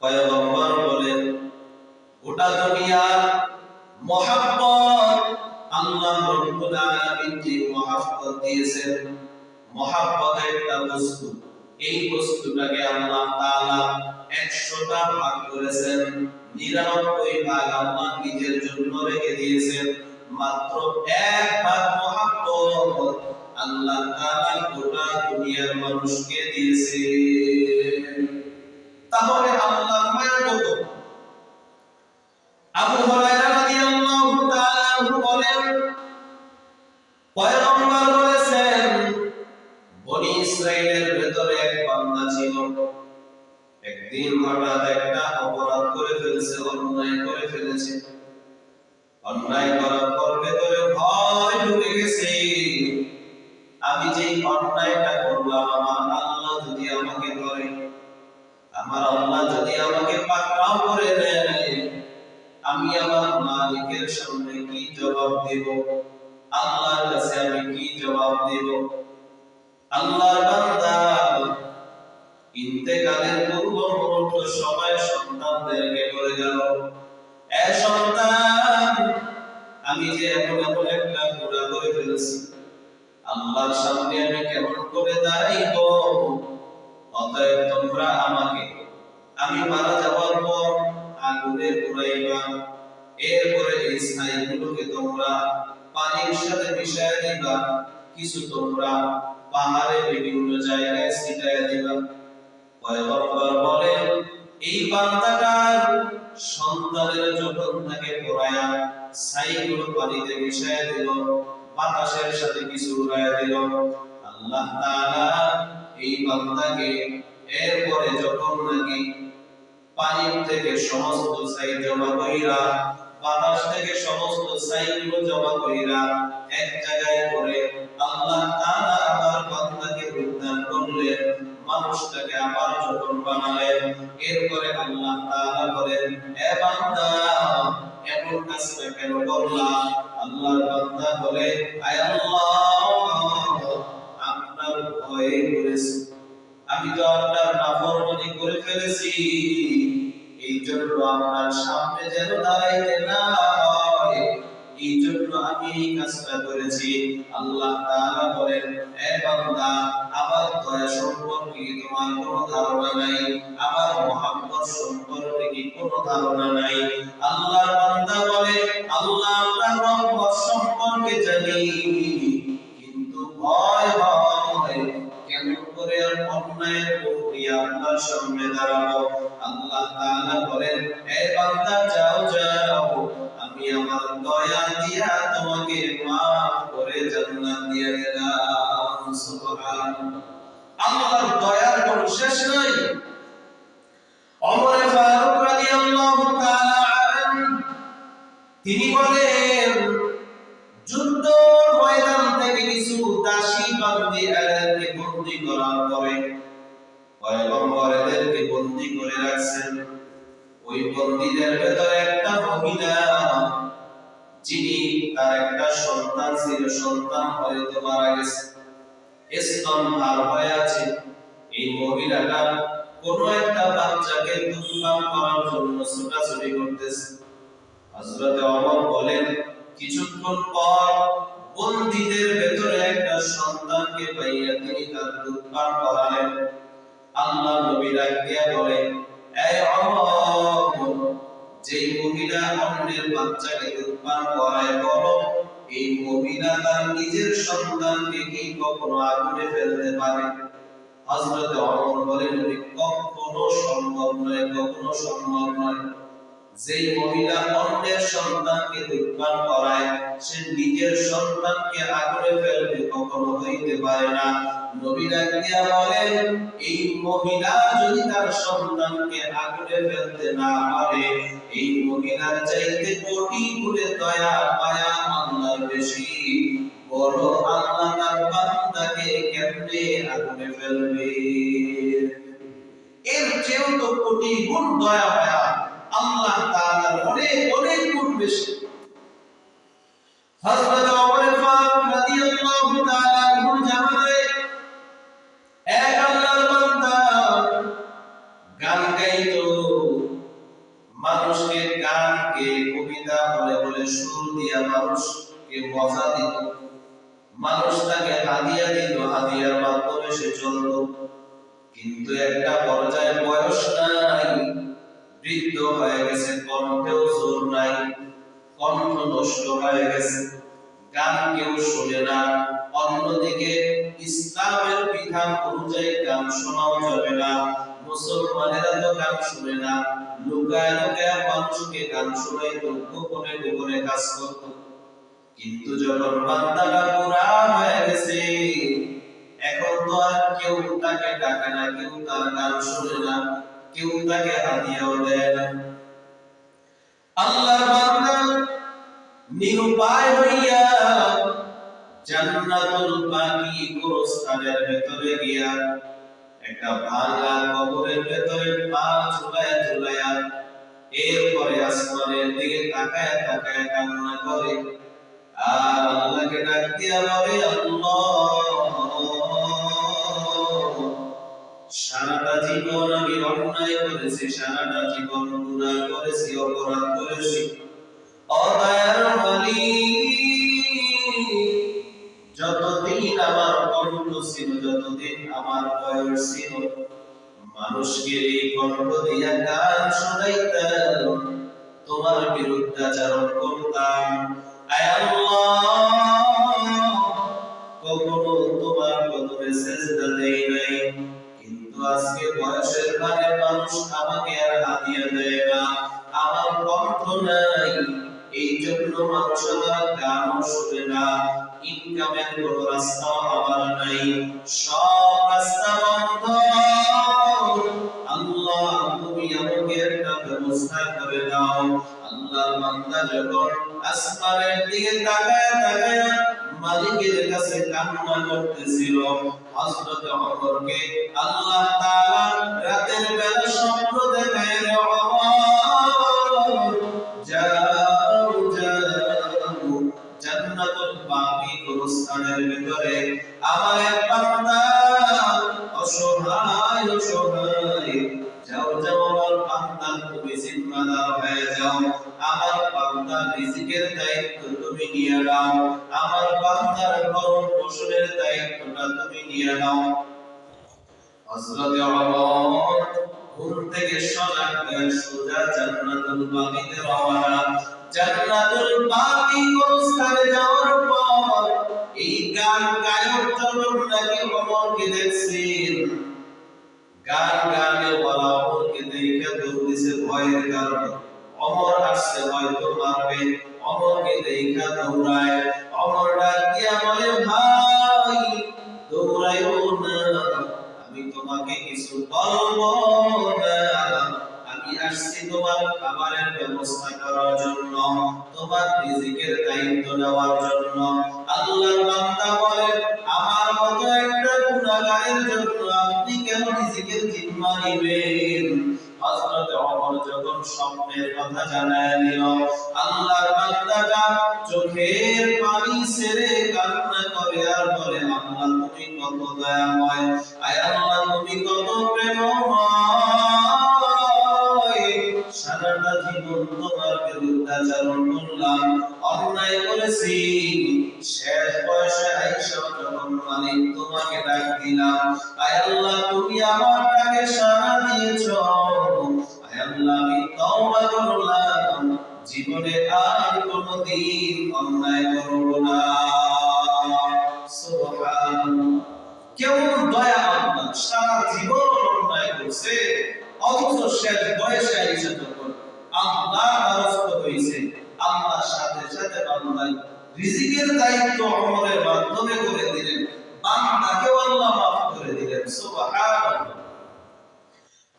পয়গম্বর বলেন, গোটা দুনিয়ার মহব্বত আল্লাহ রব্বুল আলামিন যে মহব্বত দিয়েছেন, মহব্বত একটা বস্তু, এই বস্তুটাকে আল্লাহ তাআলা 100টা ভাগ করেছেন, 99 ভাগ আল্লাহ নিজের জন্য রেখে দিয়েছেন। মাত্র 1 ভাগ মহব্বত আল্লাহ তাআলা গোটা দুনিয়ার মানুষকে দিয়েছেন। তাহলে আল্লাহর মায়া কত? আবু হুরায়রা রাদিয়াল্লাহু তাআলা আনহু বলেন, পয়গম্বর বলেছেন, বনি ইসরাইলের ভেতরে এক বান্দা ছিল। একদিন হঠাৎ একটা অপরাধ করে ফেলেছে, অন্যায় করে ফেলেছে। অন্যায় করার পর ভেতরে ভয় ঢুকে গেছে, আমি যে অন্যায়টা করলাম, আমার আল্লাহ যদি আমাকে ধরে, আমার আল্লাহ যদি আমাকে পাকড়াও করে দেয়, আমি আমার মালিকের সামনে কি জবাব দেব? আল্লাহর কাছে আমি কি জবাব দেব? আল্লাহর বান্দা ইন্তেকালের পূর্ব মুহূর্ত সময় সন্তানদেরকে বলে গেল, এ সন্তান, আমি যে এমন এমন একটা গুনাহ করে ফেলেছি, আল্লাহর সামনে আমি কেমন করে দাঁড়াইব? অতএব তোমরা আমাকে, আমি মারা যাওয়ার পর আগুনে পুড়াইবা, এরপরে এই ছাইগুলোকে তোমরা পানির সাথে মিশাইয়া দিবা, কিছু তোমরা পাহাড়ে বিভিন্ন জায়গায় ছিটাইয়া দিবা। পয়গম্বর বলেন, এই বান্দাটার সন্তানের যখন তাকে পোড়ায়া ছাইগুলো পানিতে মিশাইয়া দিল, বাতাসের সাথে কিছু উড়াইয়া দিল, আল্লাহ তাআলা এই বান্দাকে এরপরে যখন নাকি পানির থেকে সমস্ত ছাই জমা কইরা, বাতাস থেকে সমস্ত ছাইগুলো জমা কইরা এক জায়গায় করে, আল্লাহ তাআলা আবার বান্দাকে উদ্ধার করলেন। মানুষটাকে আবার যখন বানালেন, এরপরে আল্লাহ তাআলা বলেন, এ বান্দা এমন কাজটা কেন করলা? আল্লাহর বান্দা বলে, আয় আল্লাহ, আপনার ভয়ে করেছি, আমি তো আপনার নাফরমানি করে ফেলেছি, এই জন্য আপনার সামনে যেন দাঁড়াইতে না হয়, এই জন্য আমি এই কাজটা করেছি। আল্লাহ তাআলা বলেন, এ বান্দা, আমার দয়া সম্পর্কে তোমার কোনো ধারণা নাই, আমার মহব্বত সম্পর্কে কি কোনো ধারণা নাই? আল্লাহর বান্দা বলে, আল্লাহ আপনার রহমত সম্পর্কে জানি, কিন্তু ভয় হয় কেমন করে অন্যায়ের প্রক্রিয়া আপনার সামনে দাঁড়াবো। আল্লাহ তাআলা বলেন, এ বান্দা যাও যাও, আমি আমার দয়া দিয়া তোমাকে maaf করে জান্নাত দিয়ে দিলাম। সুবহানাল্লাহ, আল্লাহর দয়ার কোনো শেষ নাই। ওমর ফারুক রাদিয়াল্লাহু তাআলা আনহু তিনি বলেন, যুদ্ধ ময়দান থেকে কিছু দাসী বান্দীদেরকে বন্দী করার পরে পয়গম্বর এদেরকে বন্দী করে রাখছেন। ওই বন্দীদের ভেতরে একটা মহিলা, যিনি তার একটা সন্তান ছিল, সন্তান হয়তো মারা গেছে, স্তনহার হয়ে আছে। এই মহিলাটা কোন একটা বাচ্চাকে দুধ পান করার জন্য ছোটাছুটি করতেছে। হযরত ওমর বলেন, কিছুক্ষণ পর বন্দীদের ভেতরে একটা সন্তানকে পাইয়া তিনি তার দুধ পান করালেন। আল্লাহ নবী ডাক দিয়া বলেন, এই ওমর, যেই মহিলা অন্যের বাচ্চাকে দুধ পান করায়, বলো এই মহিলা তার নিজের সন্তানকে কি কখনো আগুনে ফেলতে পারে? হযরত ওমর বলেন, কখনো সম্ভব নয়, কখনো সম্ভব নয়। যেই মহিলা অন্যের সন্তানকে দুধ পান করায়, সে নিজের সন্তানকে আগুনে ফেলবে, কখনো হইতে পারে না। নবী ডাক দিয়া বলেন, এই মহিলা যদি তার সন্তানকে আগুনে ফেলতে না পারে, এই মহিলার চাইতে কোটি গুণে দয়া মায়া আল্লাহর বেশি। বলো আল্লাহ তার বান্দাকে কেমনে আগুনে ফেলবে? এর চেয়েও তো কোটি গুণ দয়া মায়া আল্লাহ তাআলার অনেক অনেক গুণ বেশি। হযরত ওমর ফারুক রাদিয়াল্লাহু তাআলা আনহু জামানায় এক আল্লাহর বান্দা গান গাইতো, মানুষকে গানকে কবিতা বলে বলে সুর দিয়া মানুষকে মজা দিত, মানুষ তাকে হাদিয়া দিত, হাদিয়ার মাধ্যমে সে চলতো। কিন্তু একটা পর্যায়ে বয়স নাই, বৃদ্ধ হয়ে গেছে, কণ্ঠেও জোর নাই, কণ্ঠ নষ্ট হয়ে গেছে, গান কেউ শোনে না। অন্যদিকে ইসলামের বিধান অনুযায়ী গান শোনাও যাবে না, মুসলমানেরা তো গান শুনে না, লুকায় লুকায় মানুষকে গান শোনাইতো, গোপনে গোপনে কাজ করতো। কিন্তু যখন বান্দাটা পুরা হয়ে গেছে, এখন তো আর কেউ তাকে ডাকে না, কেউ তার গান শুনে না, কেউ তাকে হাদিয়াও দেয় না। আল্লাহর বান্দা নিরুপায় হইয়া জান্নাতুল বাকি গোরস্থানের ভেতরে গিয়া একটা ভাঙা কবরের ভেতরে পা ঝুলায়া ঝুলায়া এরপরে আসমানের দিকে তাকায় তাকায় কান্না করে আর আল্লাহকে ডাক দিয়া বলে, আল্লাহ, সারাটা জীবন আমি অন্যায় করেছি, সারাটা জীবন গুনাহ করেছি, অপরাধ করেছি। অদয়ার মালিক, যতদিন আমার কণ্ঠ ছিল, যতদিন আমার বয়স ছিল, মানুষকে এই কণ্ঠ দিয়া গান শোনাইতাম, তোমার বিরুদ্ধাচরণ করতাম। আয় আল্লাহ, কখনো তোমার কদমে সিজদা দেই নাই, কিন্তু আজকে বয়সের কারণে মানুষ আমাকে আর হাদিয়া দেয় না, আমার কণ্ঠ নাই, এই জন্য মানুষ আমার গানও শুনে না, ইনকামের কোনো রাস্তাও আমার নাই, সব রাস্তা বন্ধ। আল্লাহ, তুমি আমাকে একটা ব্যবস্থা করে দাও। আল্লাহর বান্দা যখন আসমানের দিকে তাকায় তাকায় মালিকের কাছে কান্না করতেছিল। হযরত ওমরকে আল্লাহ তাআলা রাতের বেলা স্বপ্ন দেখায়, রে ওমর যাও যাও জান্নাতুল বাকি গোরস্থানের ভিতরে আমার এক বান্দা অসহায় অসহায়, যাও যাও আমার বান্দা তুমি জিম্মাদার হয়ে যাও, আমার বান্দার রিজিকের দায়িত্ব তুমি নিয়ে নাও, আমার বান্দার ভরণ পোষণের দায়িত্বটা তুমি নিয়ে নাও। হযরত ওমর ঘুম থেকে সজাগ হয়ে সোজা জান্নাতুল বাকিতে রওনা। জান্নাতুল বাকি গোরস্থানে যাওয়ার পর এই গান গায়ক যখন নাকি ওমরকে দেখছেন, গান গানে বলা ওমরকে দেখে দৌড়েছে ভয়ের কারণে। ওমর আসছে হয়তো মারবে, ওমরকে দেখে দৌড়ায়। ওমর ডাক দিয়া বলে, ভাই দৌড়াইও না, আমি তোমাকে কিছু বলবো না, আমি আসছি তোমার খাবারের ব্যবস্থা করার জন্য, তোমার রিজিকের দায়িত্ব নেওয়ার জন্য। আল্লাহর বান্দা বলে, আমার মতো একটা গুনাহগারের জন্য আপনি কেন রিজিকের জিম্মা নেবেন? হযরত ওমর যখন স্বপ্নের কথা জানায় দিল, আল্লাহর বান্দাটা চোখের পানি ছেড়ে কান্না করে আর বলে, আল্লাহ তুমি কত দয়াময়, আয় আল্লাহ তুমি কত প্রেমময়, সারাটা জীবন তোমার বিরুদ্ধাচরণ করলাম, অন্যায় করেছি, শেষ বয়সে আইসা যখন মালিক তোমাকে ডাক দিলাম, আয় আল্লাহ তুমি আমার ডাকে সাড়া দিয়েছো, আয় আল্লাহ আমি তওবা করলাম, জীবনে আর কোনোদিন অন্যায় করব না। সুবহানাল্লাহ, কেমন দয়া আপনার, সারা জীবন অন্যায় করছে অথচ শেষ বয়সে আইসা যখন আল্লাহ দ্বারস্থ হয়েছে, আল্লাহর সাথে সাথে বান্দা রিজিকের দায়িত্ব ওমরের মাধ্যমে করে দিলেন, বান্দাকেও আল্লাহ মাফ করে দিলেন। সুবহানাল্লাহ।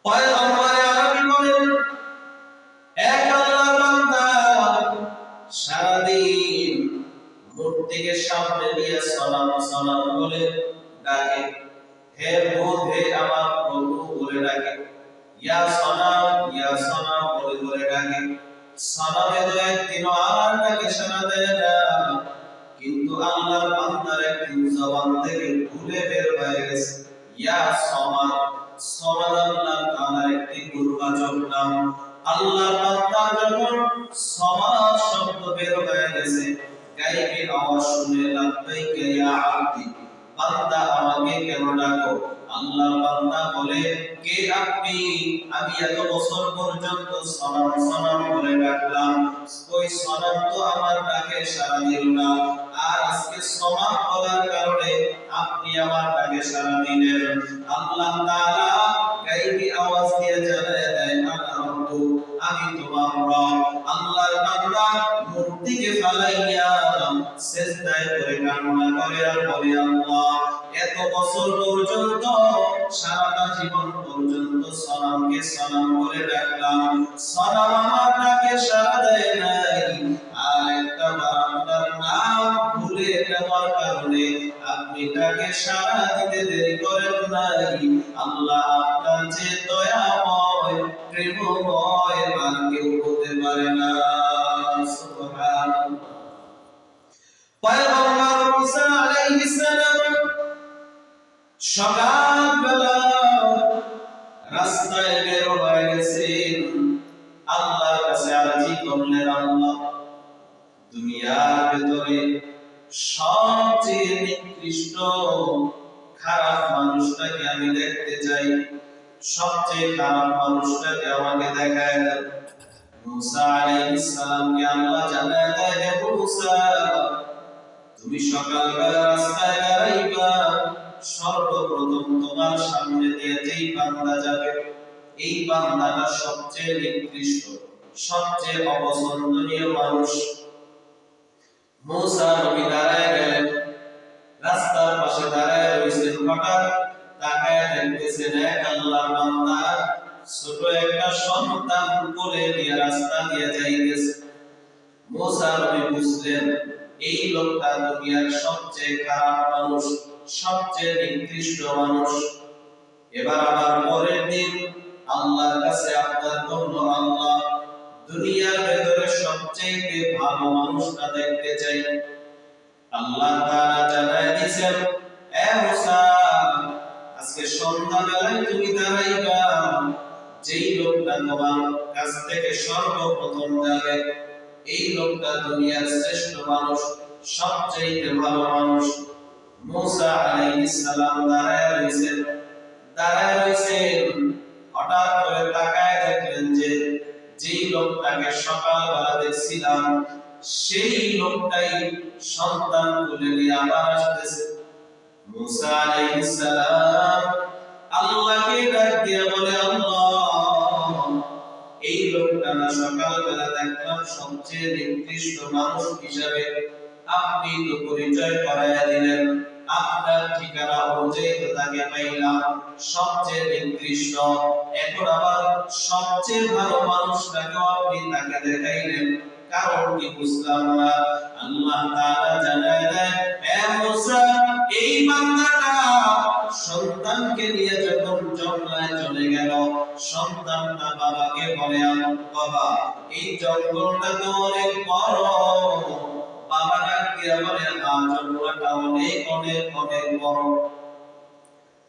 পয়গম্বর আরবি বলেন, এক আল্লাহর বান্দা সারাদিন মূর্তিকে সামনে নিয়ে সালাম সালাম বলে ডাকে, হে প্রভু হে আমার প্রভু বলে ডাকে, ইয়া সালাম বলে বলে ডাকে। সালামে তো একদিন আর ডাকে সাড়া দেয় না, কিন্তু আল্লাহর বান্দার একদিন জবান থেকে ভুলে বের হয়ে গেছে ইয়া সামাদ। সামাদ আল্লাহ তাআলার একটি গুরুবাচক নাম। আল্লাহর বান্দা যখন সামাদ শব্দ বের হয়ে গেছে, গায়বী আওয়াজ শুনে লাব্বাইকা ইয়া আব্দি, বান্দা আমাকে কেন ডাকো? আল্লাহর বান্দা বলে, কে আপনি? আমি এত বছর পর্যন্ত সালাম সালাম বলে ডাকলাম, ওই সালাম তো আমার ডাকে সাড়া দিল না, আর আজকে সালাম বলার কারণে আপনি আমার ডাকে সাড়া দিলেন। আল্লাহ তাআলা গায়বী আওয়াজ দিয়ে জানায় দেয়, আনা রব্বু, আমি তোমার রব। আল্লাহর বান্দা মূর্তিকে ফালাইয়া সিজদায় পড়ে কান্না করে আর বলে, আল্লাহ এত বছর পর্যন্ত সারাটা জীবন পর্যন্ত সালামকে সালাম বলে ডাকলাম, সালাম আমার ডাকে সাড়া দেয় নাই, আর একটা বান্দার নাম ভুলে যাওয়ার কারণে আপনি তাকে সাড়া দিতে দেরি করেন নাই। আল্লাহ আপনার যে দয়াময় প্রেমময় আর কেউ হতে পারে না। সুবহানাল্লাহ। পয়গম্বর মুসা আলাইহিস সালাম সকালবেলা রাস্তায় বের হয়ে গেছেন, আল্লাহর কাছে আরজি করলেন, আল্লাহ দুনিয়ার ভিতরে সবচেয়ে নিকৃষ্ট খারাপ মানুষটাকে আমি দেখতে চাই, সবচেয়ে খারাপ মানুষটাকে আমাকে দেখায় দেন। মুসা আলাইহিস সালামকে আল্লাহ জানায় দেয়, হে মুসা তুমি সকালবেলা রাস্তায় দাঁড়াইবা, সর্বপ্রথম তোমার সামনে দিয়ে যেই বান্দা যাবে, এই বান্দাটা সবচেয়ে নিকৃষ্ট, সবচেয়ে অপছন্দনীয় মানুষ। মুসা নবী দাঁড়ায় গেলেন, রাস্তার পাশে দাঁড়ায় রয়েছেন, হঠাৎ তাকায় দেখতেছেন এক আল্লাহর বান্দা ছোট একটা সন্তান কোলে নিয়ে রাস্তা দিয়ে যাইতেছে। মুসা নবী বুঝলেন এই লোকটা দুনিয়ার সবচেয়ে খারাপ মানুষ, সবচেয়ে নিকৃষ্ট মানুষ। এবার আবার পরের দিন আল্লাহর কাছে আবদার করলো, আল্লাহ দুনিয়ার ভেতরে সবচেয়ে ভালো মানুষটা দেখতে চাই। আল্লাহ তাআলা জানায় দিয়েছেন, এ মুসা, আজকে সন্ধ্যাবেলায় তুমি দাঁড়াইবা, যেই লোকটা তোমার কাছ থেকে সর্বপ্রথম যাবে এই লোকটা দুনিয়ার শ্রেষ্ঠ মানুষ, সবচেয়ে ভালো মানুষ। মুসা আলাইহিস সালাম দাঁড়ায় রইছেন। হঠাৎ করে তাকায় দেখলেন যে যেই লোকটাকে সকালবেলা দেখছিলাম সেই লোকটাই সন্তান তুলে নিয়ে আবার আসতেছে। মুসা আলাইহিস সালাম আল্লাহকে ডাক দিয়ে বলে, আল্লাহ এই লোকটা না সকালবেলা দেখলাম সবচেয়ে নিকৃষ্ট মানুষ হিসাবে, আপনি তো পরিচয় করাইয়া দিলেন, আপনার ঠিকানা অনুযায়ী তো তাকে পাইলাম সবচেয়ে নিকৃষ্ট, এখন আবার সবচেয়ে ভালো মানুষটাকে আপনি তাকে দেখাইলেন, কারণ কি বুঝলাম না। আল্লাহ তাআলা জানায় দেয়, হে মুসা, এই বান্দাটা সন্তানকে নিয়ে যখন জঙ্গলে চলে গেল, সন্তানটা বাবাকে বলে, বাবা এই জঙ্গলটা তো অনেক বড়। বাবা ডাক দিয়ে বলে, জঙ্গলটা অনেক অনেক অনেক বড়।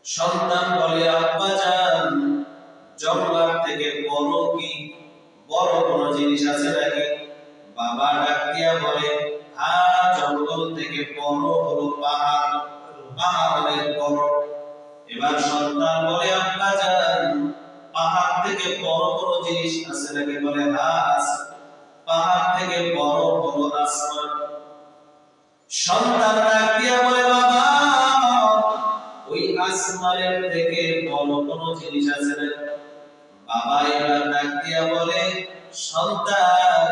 সন্তান বলে, আব্বা জান জঙ্গল থেকে বড় কি বড় কোন জিনিস আছে নাকি? বাবা ডাক দিয়া বলে, জঙ্গল থেকে বড় হলো পাহাড়, পাহাড় অনেক বড়। এবার সন্তান বলে, আব্বা জান পাহাড় থেকে বড় কোন জিনিস আছে নাকি? বলে, আছে। পাহাড় থেকে বড় হলো আসমান। সন্তান ডাক দিয়া বলে, বাবা ওই আসমানের থেকে বড় কোন জিনিস আছে নাকি? বাবা এবার ডাক দিয়া বলে, সন্তান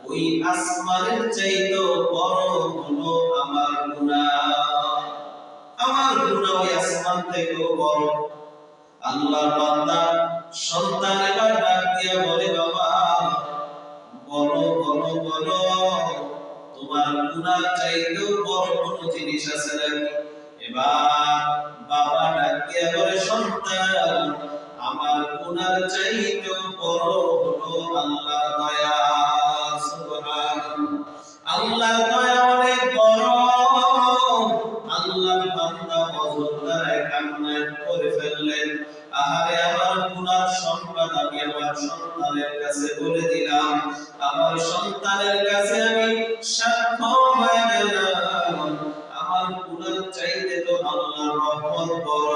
ওই আসমানের চাইতেও বড় হলো আমার গুনাহ, আমার গুনাহ ওই আসমান থেকেও বড়। আল্লাহর বান্দা সন্তান এবার ডাক দিয়া বলে, বাবা বলো বলো বলো তোমার গুনাহ চাইতেও বড় কোন জিনিস আছে নাকি? এবার বাবা ডাক দিয়া বলে, সন্তান আমার গুনাহ চাইতেও বড় হলো আল্লাহর দয়া। সুবহানাল্লাহ, আল্লাহর দয়া অনেক বড়। আল্লাহর বান্দা হযরত দ্বারায় কান্না করে ফেললেন, আহারে আমার গুনার সংবাদ আমি আমার সন্তানের কাছে বলে দিলাম, আমার সন্তানের কাছে আমি সাক্ষ্য হয়ে গেলাম, আমার গুনার চাইতে তো আল্লাহর রহমত বড়।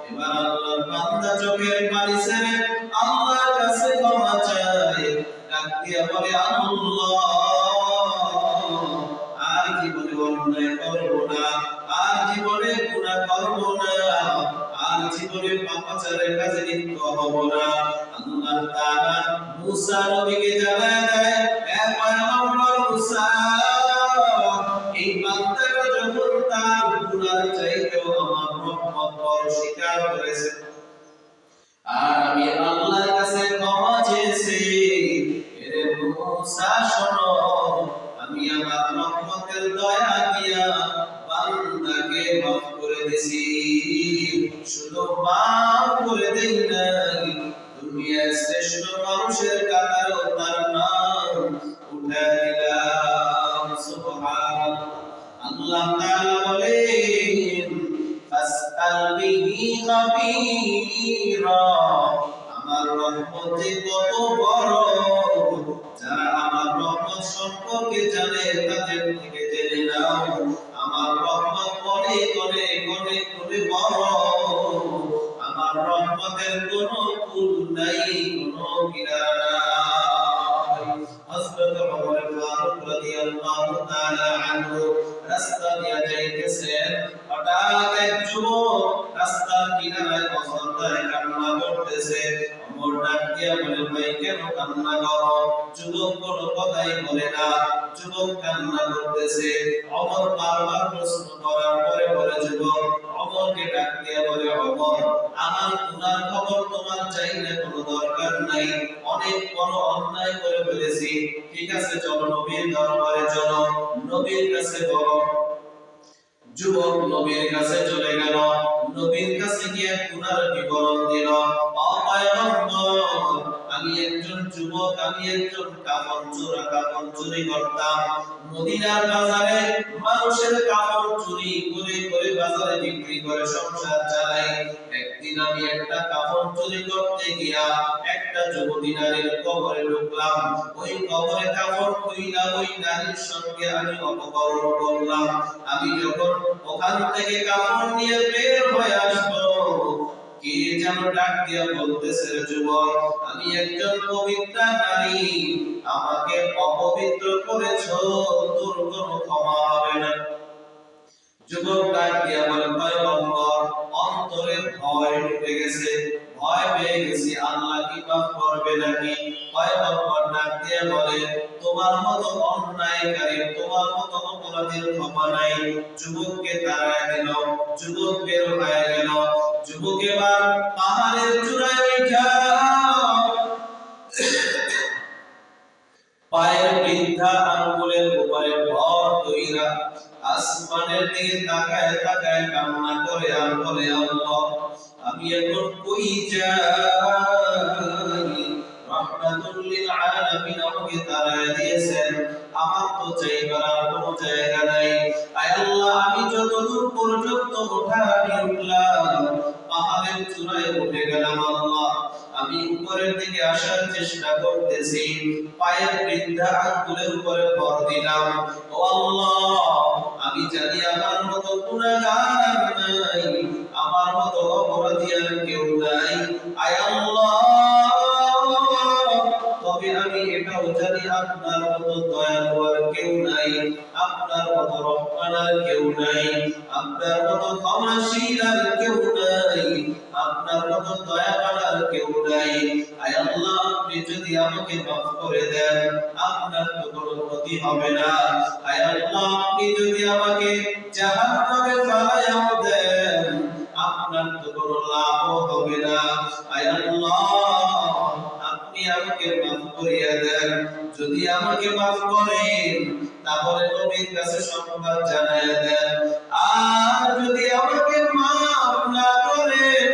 এবার আল্লাহর বান্দা চোখের পানি ছেড়ে আল্লাহর কাছে ক্ষমা চায়, ডাক দিয়ে বলে, আল্লাহ আর জীবনে অন্যায় করব না, আর জীবনে গুনাহ করব না, আর জীবনে পাপাচারের কাজে লিপ্ত হব না। আল্লাহ তাআলা মুসা নবীকে জানায় দেয়, হে পয়গম্বর মুসা, এই বান্দাটা যখন তার গুনাহ চাইতেও আমার রহমত বড় স্বীকার করেছে, আর আমি আল্লাহর কাছে ক্ষমা চেয়েছি, এরে মুসা শোনো, আমি আমার রহমতের দয়া দিয়া বান্দাকে মাফ করে দিয়েছি। শুধু মাফ করে দেই নাই, দুনিয়ার শ্রেষ্ঠ মানুষের কাতারেও তার নাম উঠায় দিলাম। সুবহানাল্লাহ, আল্লাহ তাআলা বলেন, ফাসআল বিহি খাবীরা, আমার রহমত যে কত বড়, যারা আমার রহমত সম্পর্কে জানে তাদের থেকে জেনে নাও, আমার রহমত অনেক অনেক অনেক বড়, আমার রহমতের কোনো কুল নাই, কোনো কিনারা নাই। হযরত ওমর ফারুক রাদিয়াল্লাহু তাআলা আনহু রাস্তা দিয়ে যাইতেছেন, হঠাৎ এক যুবক রাস্তার কিনারায় অসহায় কান্না করতেছে। ওমর ডাক দিয়া বলে, ভাই কেন কান্না করো? যুবক কোনো কথাই বলে না, যুবক কান্না করতেছে। ওমর বারবার প্রশ্ন করার পরে বলে, যুবক ওমরকে ডাক দিয়া বলে, ওমর আমার গুনার খবর তোমার চাইলে কোনো দরকার নাই, অনেক বড় অন্যায় করে ফেলেছি, ঠিক আছে চলো নবীর দরবারে চলো, নবীর কাছে যুবক নবীর কাছে চলে গেল, নবীর কাছে গিয়ে পুনার বিবরণ দিল, ও পয়গম্বর, আমি একজন যুবক, আমি একজন কাপড় চুরি করতাম। মদিনার বাজারে মানুষের কাপড় চুরি করে করে বাজারে বিক্রি করে সংসার চালাই। একদিন আমি একটা কাপড় চুরি করতে গিয়া একটা যুবতী নারীর কবরে ঢুকলাম। ওই কবরে কাপড় খুইলা ওই নারীর সঙ্গে আমি অপকর্ম করলাম। আমি যখন ওখান থেকে কাপড় নিয়ে বের হয়ে আসবো, কে যেন ডাক দিয়া বলতেছে, যুবক, আমি একজন পবিত্র নারী, আমাকে অপবিত্র করেছো, তোর কোনো ক্ষমা হবে না। যুবক ডাক দিয়া বলে, পয়গম্বর, অন্তরে ভয় ঢুকে গেছে, ভয় পেয়ে গেছি, আল্লাহ কি মাফ করবে নাকি? পয়গম্বর ডাক দিয়া বলে, তোমার মতো অন্যায়কারী, তোমার মতো অপরাধীর ক্ষমা নাই। যুবককে তাড়ায় দিল, যুবক বের হয়ে গেল। যুবক এবার পাহাড়ের চূড়ায় উঠা পায়ের বৃদ্ধা আঙ্গুলের উপরে ভর কইরা আসমানের দিকে তাকায় তাকায় কান্না করে আর বলে, আল্লাহ, আমি এখন কই যাই? রাহমাতুল লিল আলামিন আমাকে তাড়ায় দিয়েছেন, আমার তো যাইবার আর কোনো জায়গা নাই। আয় আল্লাহ, আমি যতদূর পর্যন্ত ওঠা আমি উঠলাম, পাহাড়ের চূড়ায় উঠে গেলাম। আল্লাহ, আমি উপরের দিকে আসার চেষ্টা করতেছি, পায়ের বৃদ্ধা আঙ্গুলের উপরে ভর দিলাম। ও আল্লাহ, আমি জানি আমার মতো গুনাহগার নাই, আমার মতো অপরাধী আর কেউ নাই। আয় আল্লাহ, তবে আমি এটাও জানি আপনার মতো দয়ালু আর কেউ নাই, আপনার মতো রহমান আর কেউ নাই, আপনার মতো ক্ষমাশীল আর কেউ নাই, আপনার মতো দয়াবান আর কেউ নাই। আয় আল্লাহ, আপনি যদি আমাকে মাফ করে দেন, আপনার তো কোনো ক্ষতি হবে না। আয় আল্লাহ, আপনি যদি আমাকে জাহান্নামে ফালাইয়া দেন, আপনার তো কোনো লাভ হবে না। আয় আল্লাহ, আপনি আমাকে মাফ করিয়া দেন। যদি আমাকে মাফ করেন, তাহলে নবীর কাছে সংবাদ জানাইয়া দেন। আর যদি আমাকে মাফ না করেন,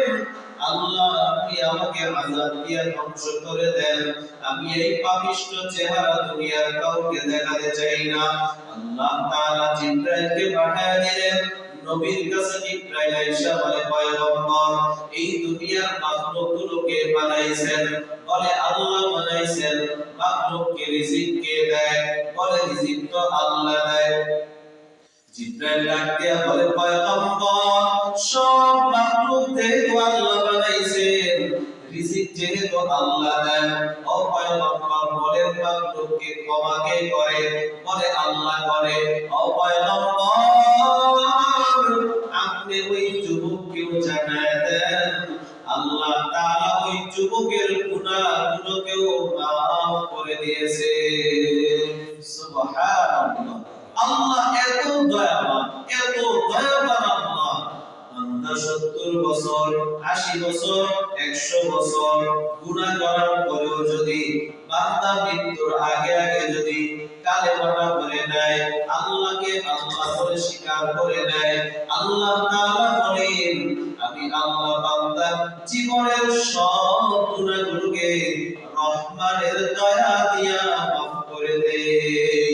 আল্লাহ, আপনি আমাকে আযাব দিয়ে ধ্বংস করে দেন। আমি এই পাপিষ্ঠ চেহারা দুনিয়ার কাউকে দেখাতে চাই না। আল্লাহ তাআলা জিবরাইলকে পাঠিয়ে দিলেন। নবীর কাছে জিবরাইল আয়েশা বলে, পয়গম্বর, এই দুনিয়ার মাখলুকগুলোকে বানাইছেন? বলে, আল্লাহ বানাইছেন। মাখলুককে রিজিক কে দেয়? বলে, রিজিক তো আল্লাহ দেয়। জিবরাইল ডাক দিয়া বলে, পয়গম্বর, সব মাখলুক যেহেতু আল্লাহ বানাইছেন, রিজিক যেহেতু আল্লাহ দেন, ও পয়গম্বর বলেন, মাখলুককে ক্ষমা কে করে? বলে, আল্লাহ করে। ও পয়গম্বর, আপনি ওই যুবককেও জানায় দেন, আল্লাহ তাআলা ওই যুবকের গুনাহগুলোকেও মাফ করে দিয়েছে। সুবহানাল্লাহ। আল্লাহ এত দয়াবান, এত দয়াবান আল্লাহ। বান্দা 70 বছর, 80 বছর, 100 বছর গুনাহ করার পরেও যদি বান্দা মৃত্যুর আগে আগে যদি কালেমাটা পড়ে নেয়, আল্লাহকে আল্লাহ বলে স্বীকার করে নেয়, আল্লাহ তাআলা বলেন, আমি আল্লাহ বান্দার জীবনের সব গুনাহগুলোকে রহমানের দয়া দিয়া মাফ করে দেই।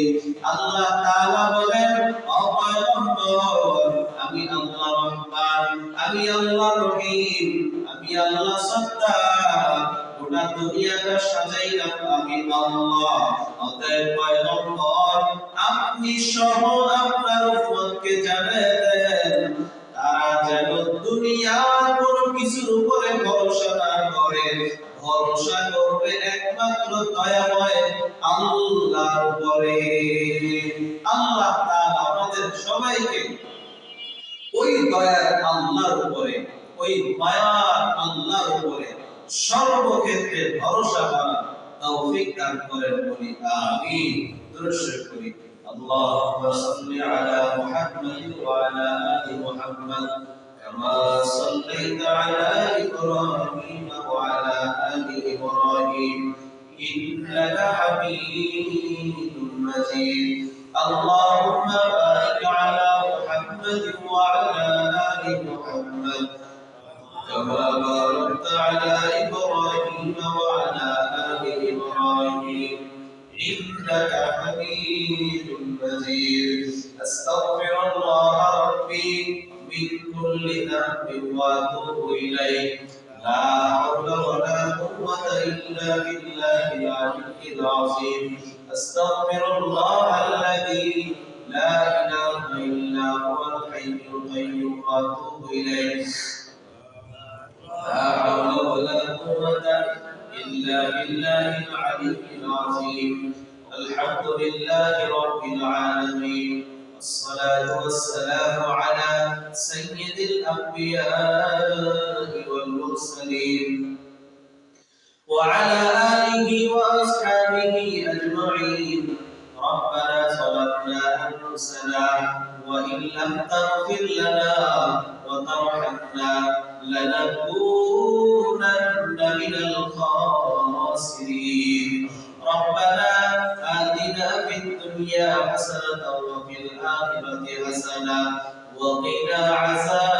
আল্লাহ তাআলা বলেন, ও পয়গম্বর, আমি আল্লাহ রহমান, আমি আল্লাহ রহিম, আমি আল্লাহ সত্তার, গোটা দুনিয়াটা সাজাইলাম আমি আল্লাহ। অতএব পয়গম্বর, আপনি সহ আপনার উম্মতকে জানিয়ে দেন, তারা যেন দুনিয়ার কোনো কিছুর উপরে ভরসা না করে, ভরসা করবে একমাত্র দয়াময় আল্লাহর উপরে। আল্লাহ তাআলা আমাদের সবাইকে ওই দয়ার আল্লাহর উপরে, ওই মায়ার আল্লাহর উপরে সর্বক্ষেত্রে ভরসা করার তৌফিক দান করেন, বলি আমিন। দুরূদ শরীফ করি। আল্লাহুম্মা সাল্লি আলা মুহাম্মাদ ওয়া আলা আলি মুহাম্মাদ কামা সাল্লাইতা আলা ইব্রাহিম ওয়া আলা আলি ইব্রাহিম ইন্নাকা হামিদুম মাজিদ। আল্লাহুম্মা বারিক আলা মুহাম্মাদ محمد وعلى آل محمد كما باركت على إبراهيم وعلى آل إبراهيم إنك حميد مجيد. أستغفر الله ربي من كل ذنب وأتوب إليه. لا حول ولا قوة إلا بالله العلي العظيم. أستغفر الله الذي لا إله إلا هو الحي القيوم وأتوب إليه. لا حول ولا قوة إلا بالله العلي العظيم. الحمد لله رب العالمين. الصلاة والسلام على سيد الأنبياء والمرسلين وعلى آله وأصحابه أجمعين. ربنا ظلمنا أنفسنا وإن لم تغفر لنا وترحمنا لنكونن من الخاسرين. ربنا آتنا في الدنيا حسنة وفي الآخرة حسنة وقنا عذاب